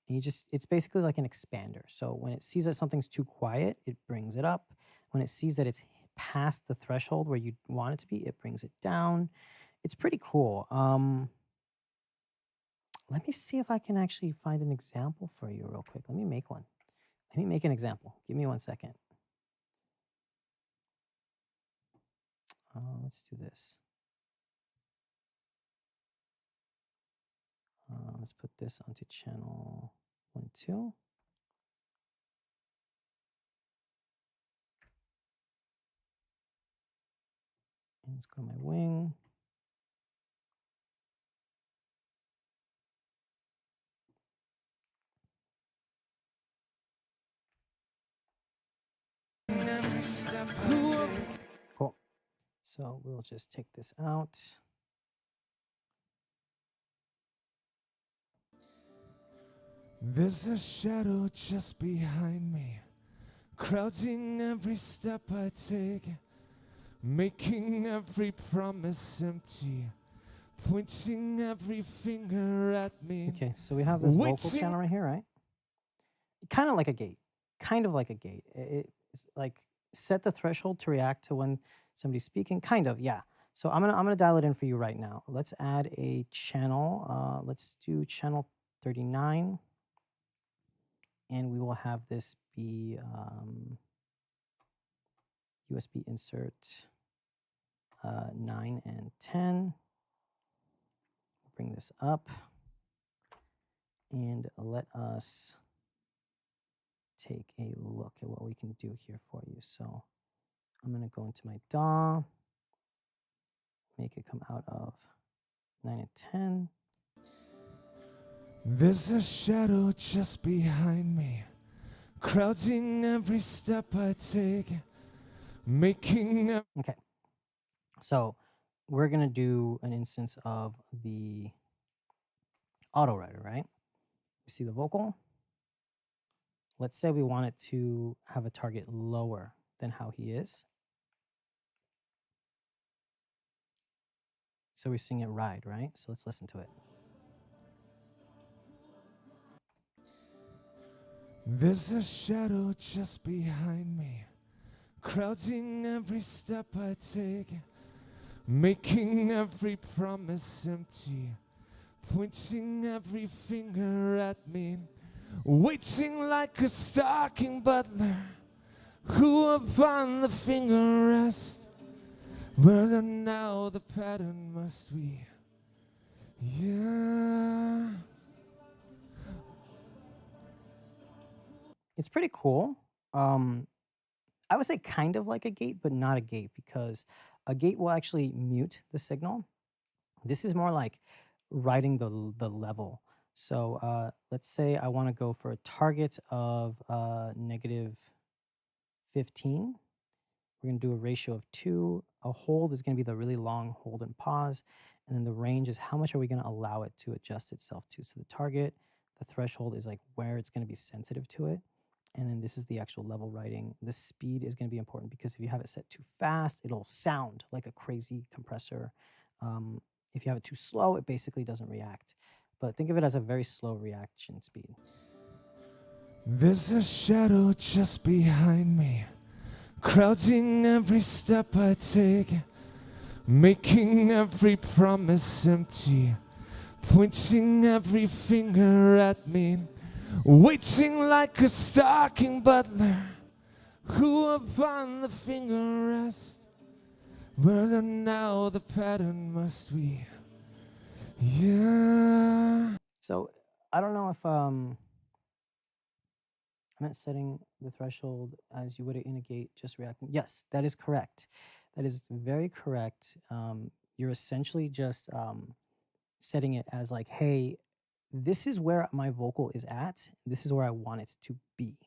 And it's basically like an expander. So when it sees that something's too quiet, it brings it up. When it sees that it's past the threshold where you want it to be, it brings it down. It's pretty cool. Let me see if I can actually find an example for you real quick. Let me make one. Let me make an example. Give me 1 second. Let's do this. Let's put this onto channel 1, 2. And let's go to my wing. Cool. So we'll just take this out. There's a shadow just behind me, crowding every step I take, making every promise empty, pointing every finger at me. Okay, so we have this vocal channel right here, right? Kind of like a gate. Kind of like a gate. It's like set the threshold to react to when somebody's speaking. Kind of, yeah. So I'm gonna dial it in for you right now. Let's add a channel. Let's do channel 39, and we will have this be USB insert 9 and 10. Bring this up and let us take a look at what we can do here for you. So I'm going to go into my DAW. make it come out of 9 and 10. There's a shadow just behind me, crowding every step I take, making a... Okay, so we're gonna do an instance of the auto writer, right? You see the vocal? Let's say we want it to have a target lower than how he is. So we're seeing it ride, right? So let's listen to it. There's a shadow just behind me, crowding every step I take, making every promise empty, pointing every finger at me, waiting like a stalking butler who upon the finger rest. Whether now the pattern must we, yeah. It's pretty cool. I would say kind of like a gate, but not a gate, because a gate will actually mute the signal. This is more like writing the level. So let's say I want to go for a target of negative 15. We're going to do a ratio of 2. A hold is going to be the really long hold and pause. And then the range is how much are we going to allow it to adjust itself to. So the target, the threshold is like where it's going to be sensitive to it. And then this is the actual level writing. The speed is going to be important because if you have it set too fast, it'll sound like a crazy compressor. If you have it too slow, it basically doesn't react. But think of it as a very slow reaction speed. There's a shadow just behind me, crowding every step I take, making every promise empty, pointing every finger at me, waiting like a stalking butler who upon the finger rest. Whether now the pattern must we, yeah. So I don't know if I meant setting the threshold as you would in a gate, just reacting. Yes, that is correct. That is very correct. You're essentially just setting it as like, hey, this is where my vocal is at. This is where I want it to be.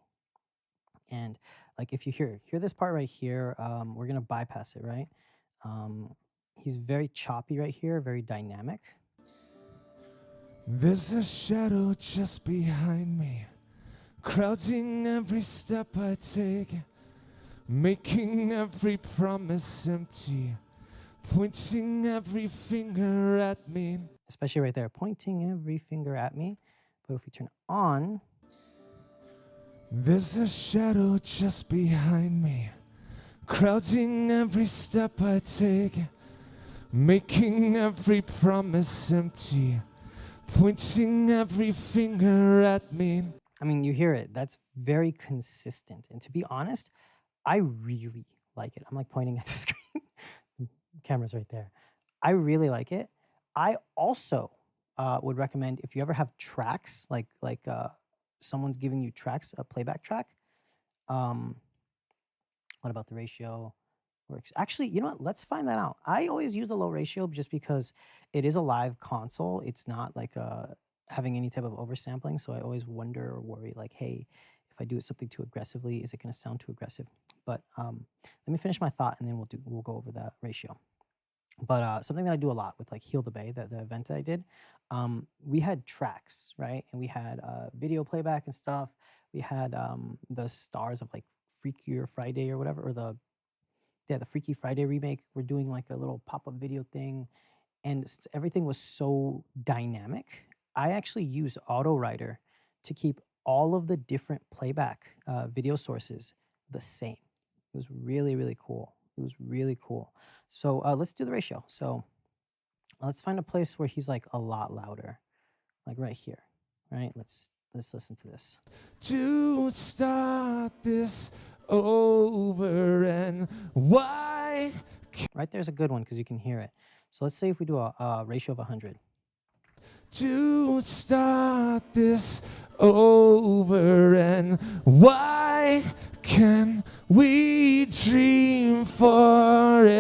And like if you hear this part right here, we're gonna bypass it, right? He's very choppy right here, very dynamic. There's a shadow just behind me, crowding every step I take, making every promise empty, pointing every finger at me. Especially right there, pointing every finger at me. But if we turn on, there's a shadow just behind me, crowding every step I take, making every promise empty, pointing every finger at me. I mean, you hear it. That's very consistent. And to be honest, I really like it. I'm like pointing at the screen. The camera's right there. I really like it. I also would recommend if you ever have tracks, like someone's giving you tracks, a playback track. What about the ratio? Works. Actually, you know what? Let's find that out. I always use a low ratio just because it is a live console. It's not like having any type of oversampling. So I always wonder or worry like, hey, if I do something too aggressively, is it going to sound too aggressive? But let me finish my thought and then we'll go over that ratio. But something that I do a lot with like Heal the Bay, the event that I did, we had tracks, right? And we had video playback and stuff. We had the stars of like Freakier Friday or whatever, or the Freaky Friday remake. We're doing like a little pop-up video thing. And since everything was so dynamic, I actually used AutoWriter to keep all of the different playback video sources the same. It was really, really cool. It was really cool. So let's do the ratio. So let's find a place where he's like a lot louder, like right here, right? Let's listen to this. To start this over and why? Right there's a good one because you can hear it. So let's say if we do a ratio of 100. To start this over and why can we dream forever?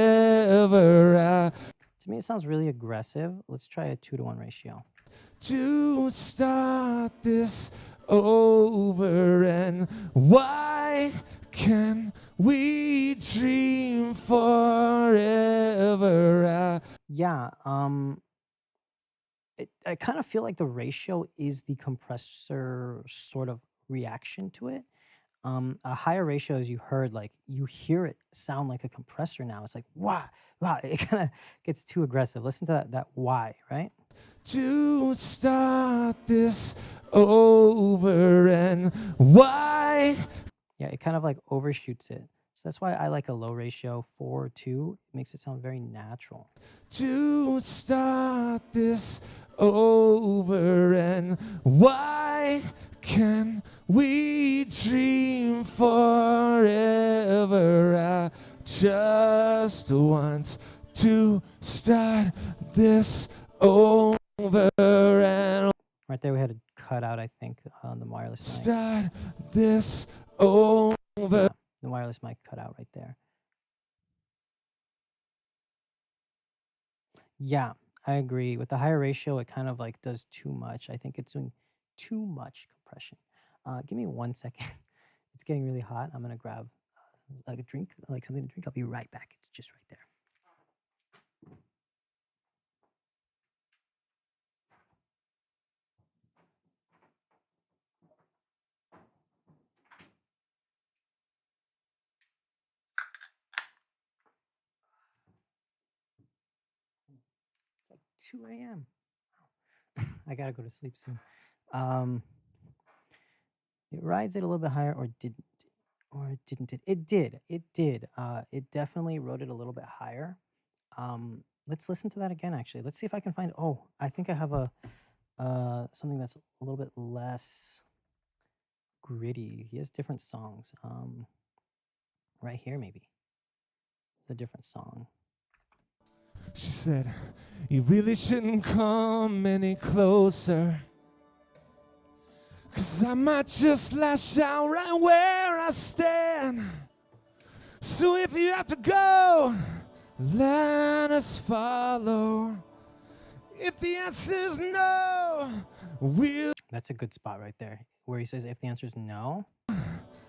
To To me, it sounds really aggressive. Let's try a 2-to-1 ratio. To start this over, and why can we dream forever? Yeah, I kind of feel like the ratio is the compressor sort of reaction to it. A higher ratio, as you heard, like you hear it sound like a compressor now. It's like wah, wah. It kind of gets too aggressive. Listen to that why, right? To start this over, and why? Yeah, it kind of like overshoots it. So that's why I like a low ratio 4-2. It makes it sound very natural. To start this over, and why can we dream forever? I just want to start this over, and Right there, we had to cut out, I think, on the wireless mic. start this over. Yeah, the wireless mic cut out right there. Yeah, I agree. With the higher ratio, it kind of like does too much. I think it's doing too much compression. Give me 1 second. It's getting really hot. I'm gonna grab like a drink, like something to drink. I'll be right back. It's just right there. It's like 2 a.m. I gotta go to sleep soon. It rides it a little bit higher, or didn't, or it didn't. It did. It did. It definitely rode it a little bit higher. Let's listen to that again. Actually, let's see if I can find. Oh, I think I have a something that's a little bit less gritty. He has different songs. Right here maybe. It's a different song. She said, you really shouldn't come any closer, 'cause I might just lash out right where I stand. So if you have to go, let us follow. If the answer's no, we'll That's a good spot right there, where he says if the answer is no.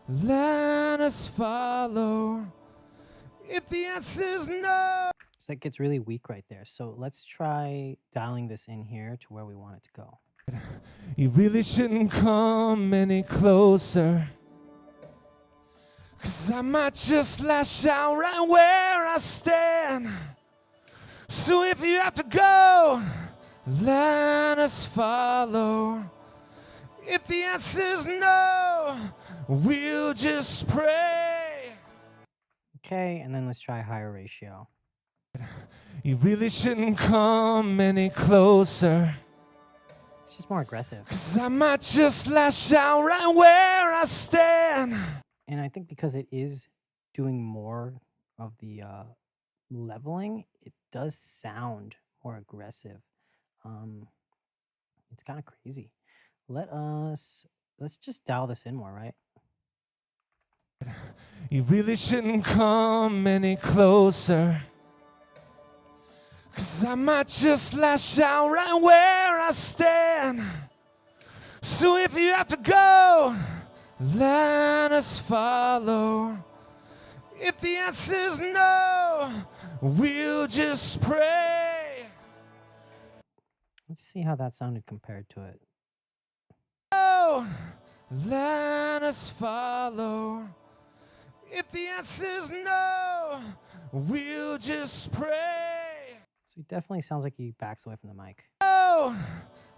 let us follow. If the answer's no. So it gets really weak right there. So let's try dialing this in here to where we want it to go. You really shouldn't come any closer, 'cause I might just lash out right where I stand. So if you have to go, let us follow. If the answer's no, we'll just pray. Okay, and then let's try higher ratio. You really shouldn't come any closer, It's just more aggressive. 'cause I might just lash out right where I stand. And I think because it is doing more of the leveling, it does sound more aggressive. It's kind of crazy. Let's just dial this in more, right? You really shouldn't come any closer, 'cause I might just lash out right where I stand. So if you have to go, let us follow. If the answer's no, we'll just pray. Let's see how that sounded compared to it. Oh, let us follow. If the answer's no, we'll just pray. So it definitely sounds like he backs away from the mic. Oh,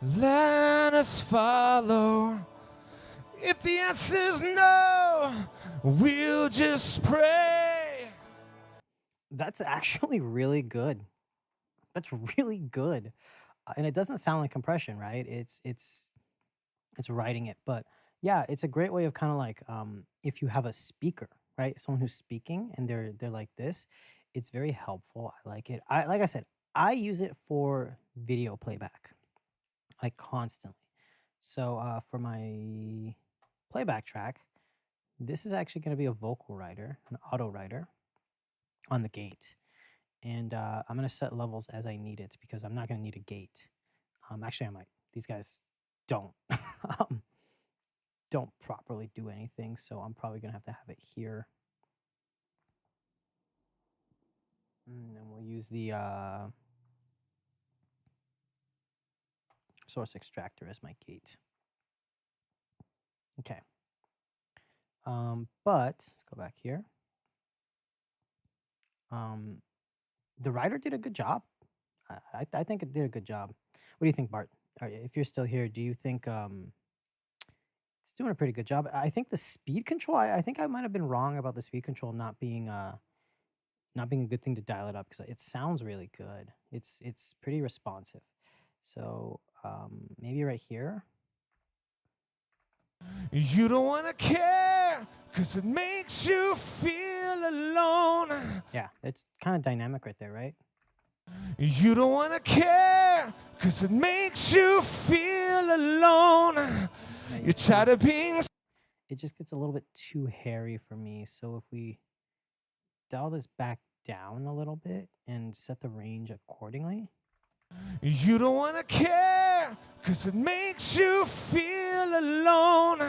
let us follow. If the answer's no, we'll just pray. That's actually really good. That's really good. And it doesn't sound like compression, right? It's writing it, but yeah, it's a great way of kind of like if you have a speaker, right? Someone who's speaking and they're like this, it's very helpful. I like it. Like I said, I use it for video playback, like constantly. So for my playback track, this is actually going to be a vocal writer, an auto writer on the gate. And I'm going to set levels as I need it because I'm not going to need a gate. Actually, I might. These guys don't don't properly do anything, so I'm probably going to have it here. And we'll use the source extractor as my gate. Okay. But let's go back here. The writer did a good job. I think it did a good job. What do you think, Bart? If you're still here, do you think it's doing a pretty good job? I think the speed control, I think I might have been wrong about the speed control not being a good thing to dial it up because it sounds really good. It's pretty responsive. So maybe right here. You don't want to care because it makes you feel alone. Yeah, it's kind of dynamic right there, right? You don't want to care because it makes you feel alone. Yeah, You're tired of being... It just gets a little bit too hairy for me. So if we dial this back down a little bit and set the range accordingly. You don't want to care because it makes you feel alone.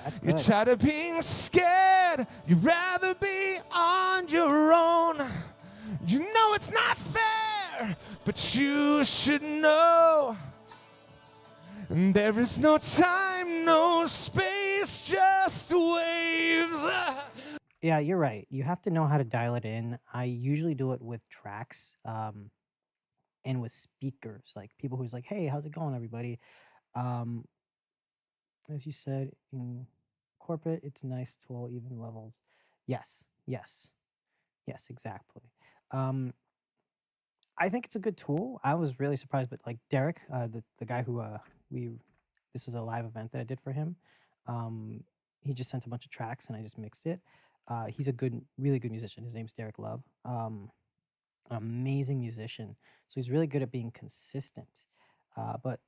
That's good. You're tired of being scared. You'd rather be on your own. You know it's not fair, but you should know. There is no time, no space, just waves. Yeah, you're right. You have to know how to dial it in. I usually do it with tracks and with speakers, like people who's like, hey, how's it going, everybody? As you said, in corporate, it's nice 12 even levels. Yes, exactly. I think it's a good tool. I was really surprised, but like Derek, the guy who this is a live event that I did for him. He just sent a bunch of tracks and I just mixed it. He's a really good musician. His name's Derek Love. An amazing musician. So he's really good at being consistent. But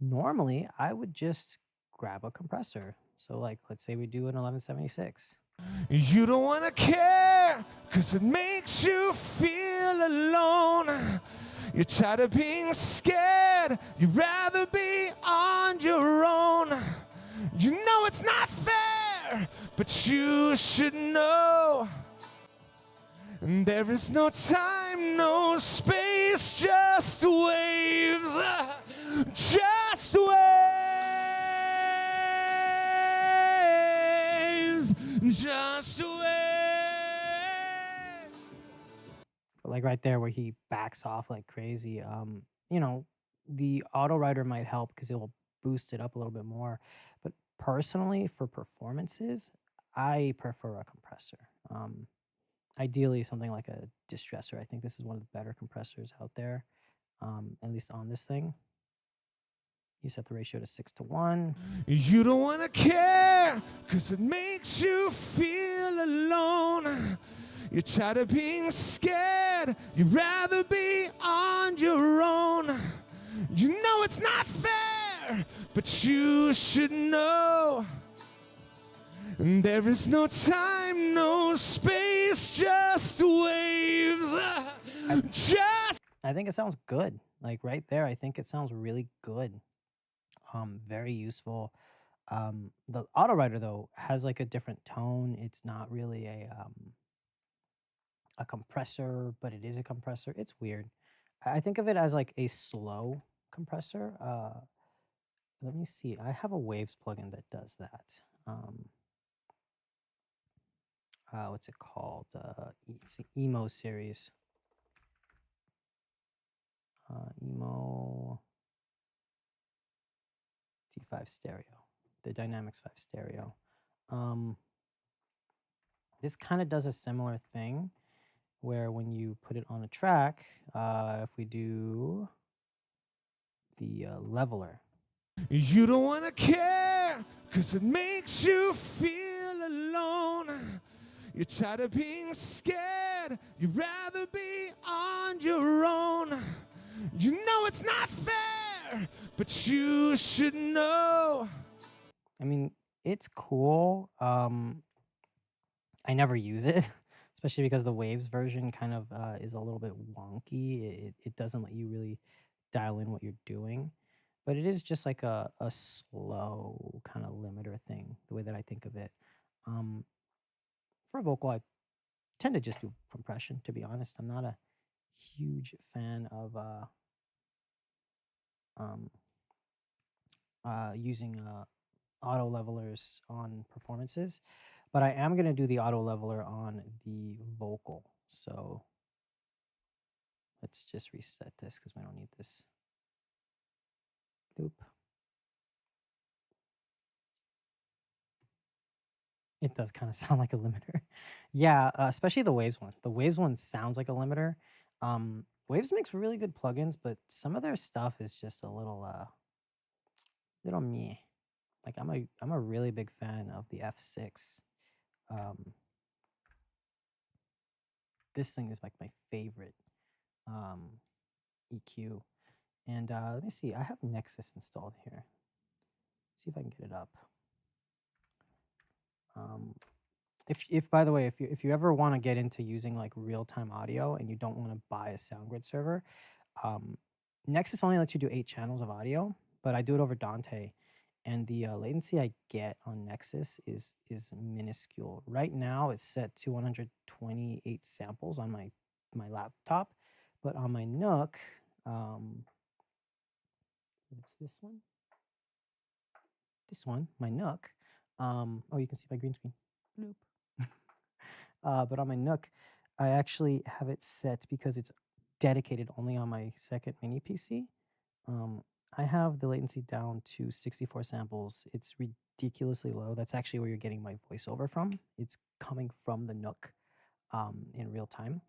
normally I would just grab a compressor. So like, let's say we do an 1176. You don't want to care because it makes you feel alone. You're tired of being scared. You'd rather be on your own. You know it's not fair, but you should know. There is no time, no space, just waves. Just waves. Just waves. But like right there where he backs off like crazy, you know, the auto writer might help because it will boost it up a little bit more. But personally, for performances, I prefer a compressor. Ideally, something like a distressor. I think this is one of the better compressors out there, at least on this thing. You set the ratio to 6:1. You don't want to care because it makes you feel alone. You're tired of being scared. You'd rather be on your own. You know it's not fair, but you should know. There is no time, no space, just waves. Just... I think it sounds good. Like right there, I think it sounds really good. Very useful. The auto writer though has like a different tone. It's not really a compressor, but it is a compressor. It's weird. I think of it as like a slow compressor. Let me see. I have a Waves plugin that does that. What's it called? It's the Emo series. Emo D5 stereo, the Dynamics 5 stereo. This kind of does a similar thing where when you put it on a track, if we do the leveler. You don't want to care because it makes you feel alone. You're tired of being scared. You'd rather be on your own. You know it's not fair, but you should know. I mean, it's cool. I never use it. It's especially because the Waves version kind of is a little bit wonky. It doesn't let you really dial in what you're doing, but it is just like a slow kind of limiter thing, the way that I think of it. Um, for vocal, I tend to just do compression, to be honest. I'm not a huge fan of um, using auto levelers on performances, but I am going to do the auto leveler on the vocal. So let's just reset this because we don't need this loop. It does kind of sound like a limiter. Yeah, especially the Waves one. The Waves one sounds like a limiter. Waves makes really good plugins, but some of their stuff is just a little meh. Like I'm a really big fan of the F6. This thing is like my favorite EQ. And let me see, I have Nexus installed here. See if I can get it up. If by the way, if you ever want to get into using like real-time audio and you don't want to buy a SoundGrid server, Nexus only lets you do 8 channels of audio, but I do it over Dante, and the latency I get on Nexus is minuscule. Right now, it's set to 128 samples on my laptop, but on my Nook, it's this one. This one, my Nook. Oh, you can see my green screen. Bloop. But on my Nook, I actually have it set because it's dedicated only on my second mini PC. I have the latency down to 64 samples. It's ridiculously low. That's actually where you're getting my voiceover from. It's coming from the Nook in real time.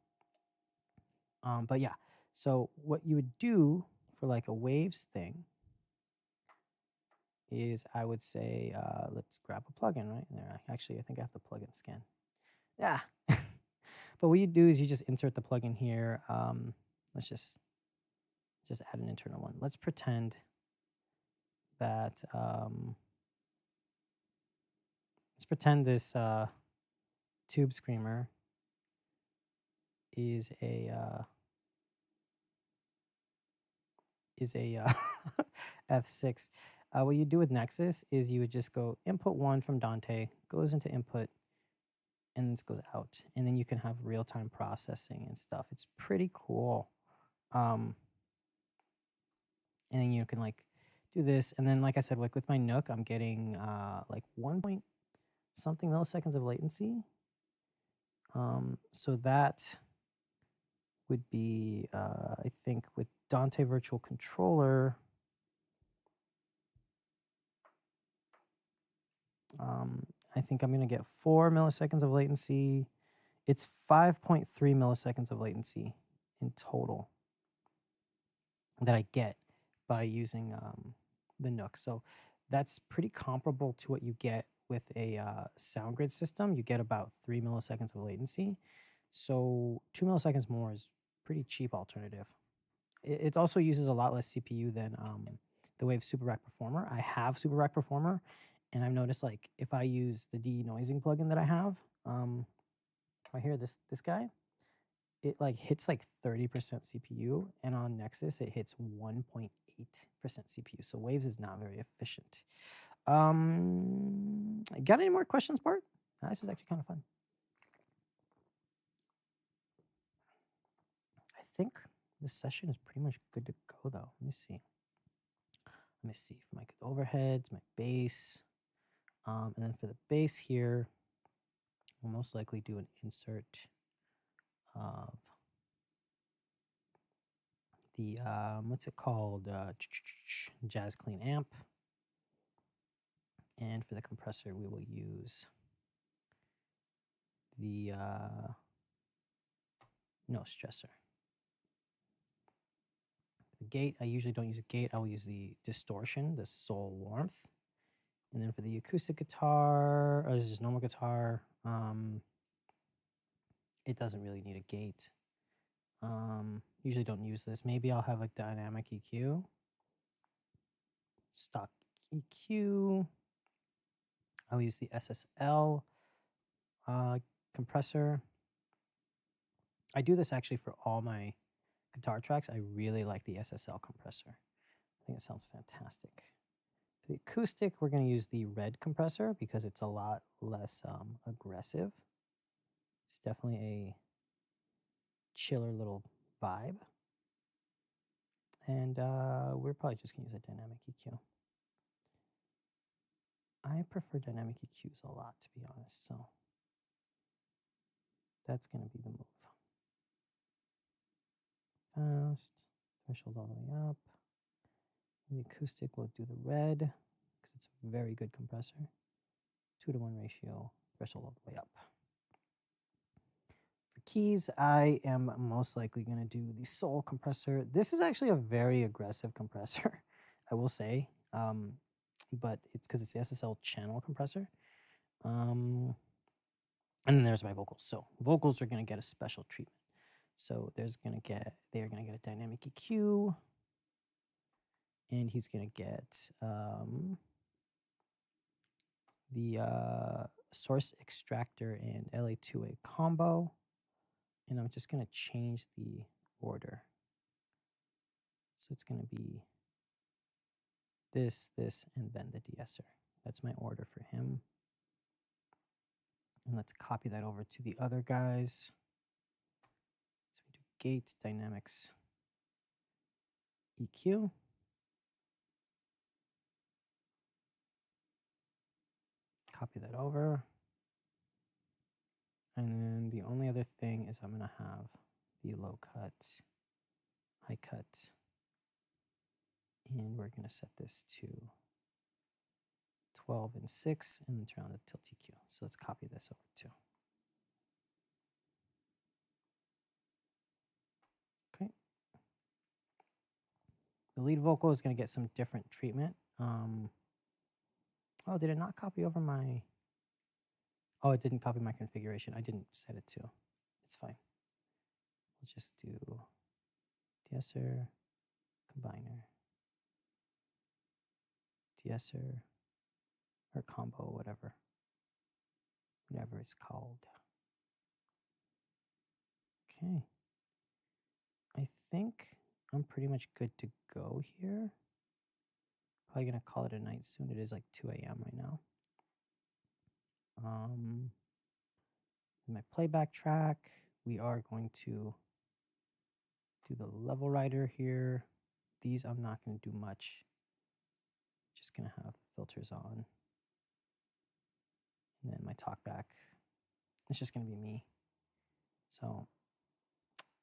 But yeah, so what you would do for like a Waves thing is I would say, let's grab a plugin right there. Actually, I think I have the plugin scan. Yeah. But what you do is you just insert the plugin here. Let's just add an internal one. Let's pretend that let's pretend this Tube Screamer is a F6. What you do with Nexus is you would just go input 1 from Dante, goes into input, and this goes out. And then you can have real-time processing and stuff. It's pretty cool. And then you can like do this. And then, like I said, like with my Nook, I'm getting like 1 point something milliseconds of latency. So that would be, I think, with Dante Virtual Controller, I think I'm going to get 4 milliseconds of latency. It's 5.3 milliseconds of latency in total that I get by using the Nook. So that's pretty comparable to what you get with a SoundGrid system. You get about 3 milliseconds of latency. So 2 milliseconds more is pretty cheap alternative. It also uses a lot less CPU than the Wave Super Rack Performer. I have Super Rack Performer, and I've noticed like if I use the denoising plugin that I have, right here, this guy, it like hits like 30% CPU, and on Nexus it hits 1.8% CPU. So Waves is not very efficient. Got any more questions, Bart? This is actually kind of fun. I think this session is pretty much good to go, though. Let me see. Let me see for my good overheads, my bass. And then for the bass here, we'll most likely do an insert of the, what's it called? Jazz Clean Amp. And for the compressor, we will use the no stressor. The gate, I usually don't use a gate. I will use the distortion, the Soul Warmth. And then for the acoustic guitar, this is just normal guitar, it doesn't really need a gate. Usually don't use this. Maybe I'll have a dynamic EQ. Stock EQ. I'll use the SSL compressor. I do this actually for all my guitar tracks. I really like the SSL compressor. I think it sounds fantastic. For the acoustic, we're going to use the red compressor because it's a lot less aggressive. It's definitely a chiller little vibe. And we're probably just going to use a dynamic EQ. I prefer dynamic EQs a lot, to be honest, so that's going to be the move. Fast, threshold all the way up. The acoustic will do the red because it's a very good compressor. 2-to-1 ratio, threshold all the way up. For keys, I am most likely going to do the Soul compressor. This is actually a very aggressive compressor, I will say, but it's because it's the SSL channel compressor. And then there's my vocals. So vocals are going to get a special treatment. So they're going to get a dynamic EQ, and he's going to get the source extractor and LA2A combo. And I'm just going to change the order. So it's going to be this, and then the de-esser. That's my order for him. And let's copy that over to the other guys. So we do gate, dynamics, EQ. Copy that over. And then the only other thing is I'm going to have the low cut, high cut, and we're going to set this to 12 and 6 and then turn on the tilt EQ. So let's copy this over too. Okay. The lead vocal is going to get some different treatment. Oh, did it not copy over my... Oh, it didn't copy my configuration. I didn't set it to. It's fine. We'll just do de-esser, combiner, de-esser, or combo, whatever it's called. Okay. I think I'm pretty much good to go here. Probably gonna call it a night soon. It is like 2 a.m. right now. My playback track, we are going to do the level rider here. These I'm not going to do much. Just going to have filters on. And then my talkback, it's just going to be me. So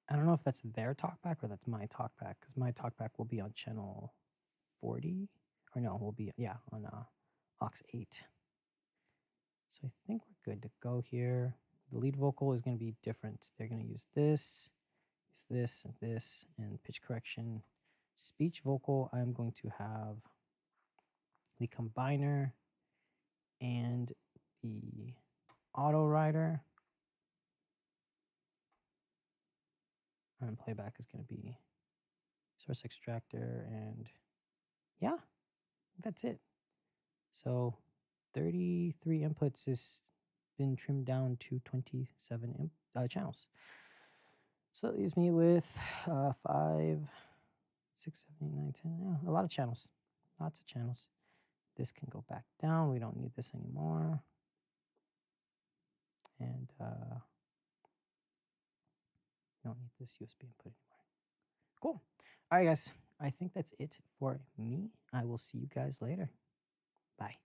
I don't know if that's their talkback or that's my talkback, because my talkback will be on channel 40. Or no, will be, yeah, on aux 8. So I think we're good to go here. The lead vocal is going to be different. They're going to use this, and pitch correction. Speech vocal, I'm going to have the combiner and the auto rider. And playback is going to be source extractor, and yeah, that's it. So 33 inputs has been trimmed down to 27 channels. So that leaves me with 5, 6, 7, 8, 9, 10. Yeah, a lot of channels. Lots of channels. This can go back down. We don't need this anymore. And don't need this USB input anymore. Cool. All right, guys. I think that's it for me. I will see you guys later. Bye.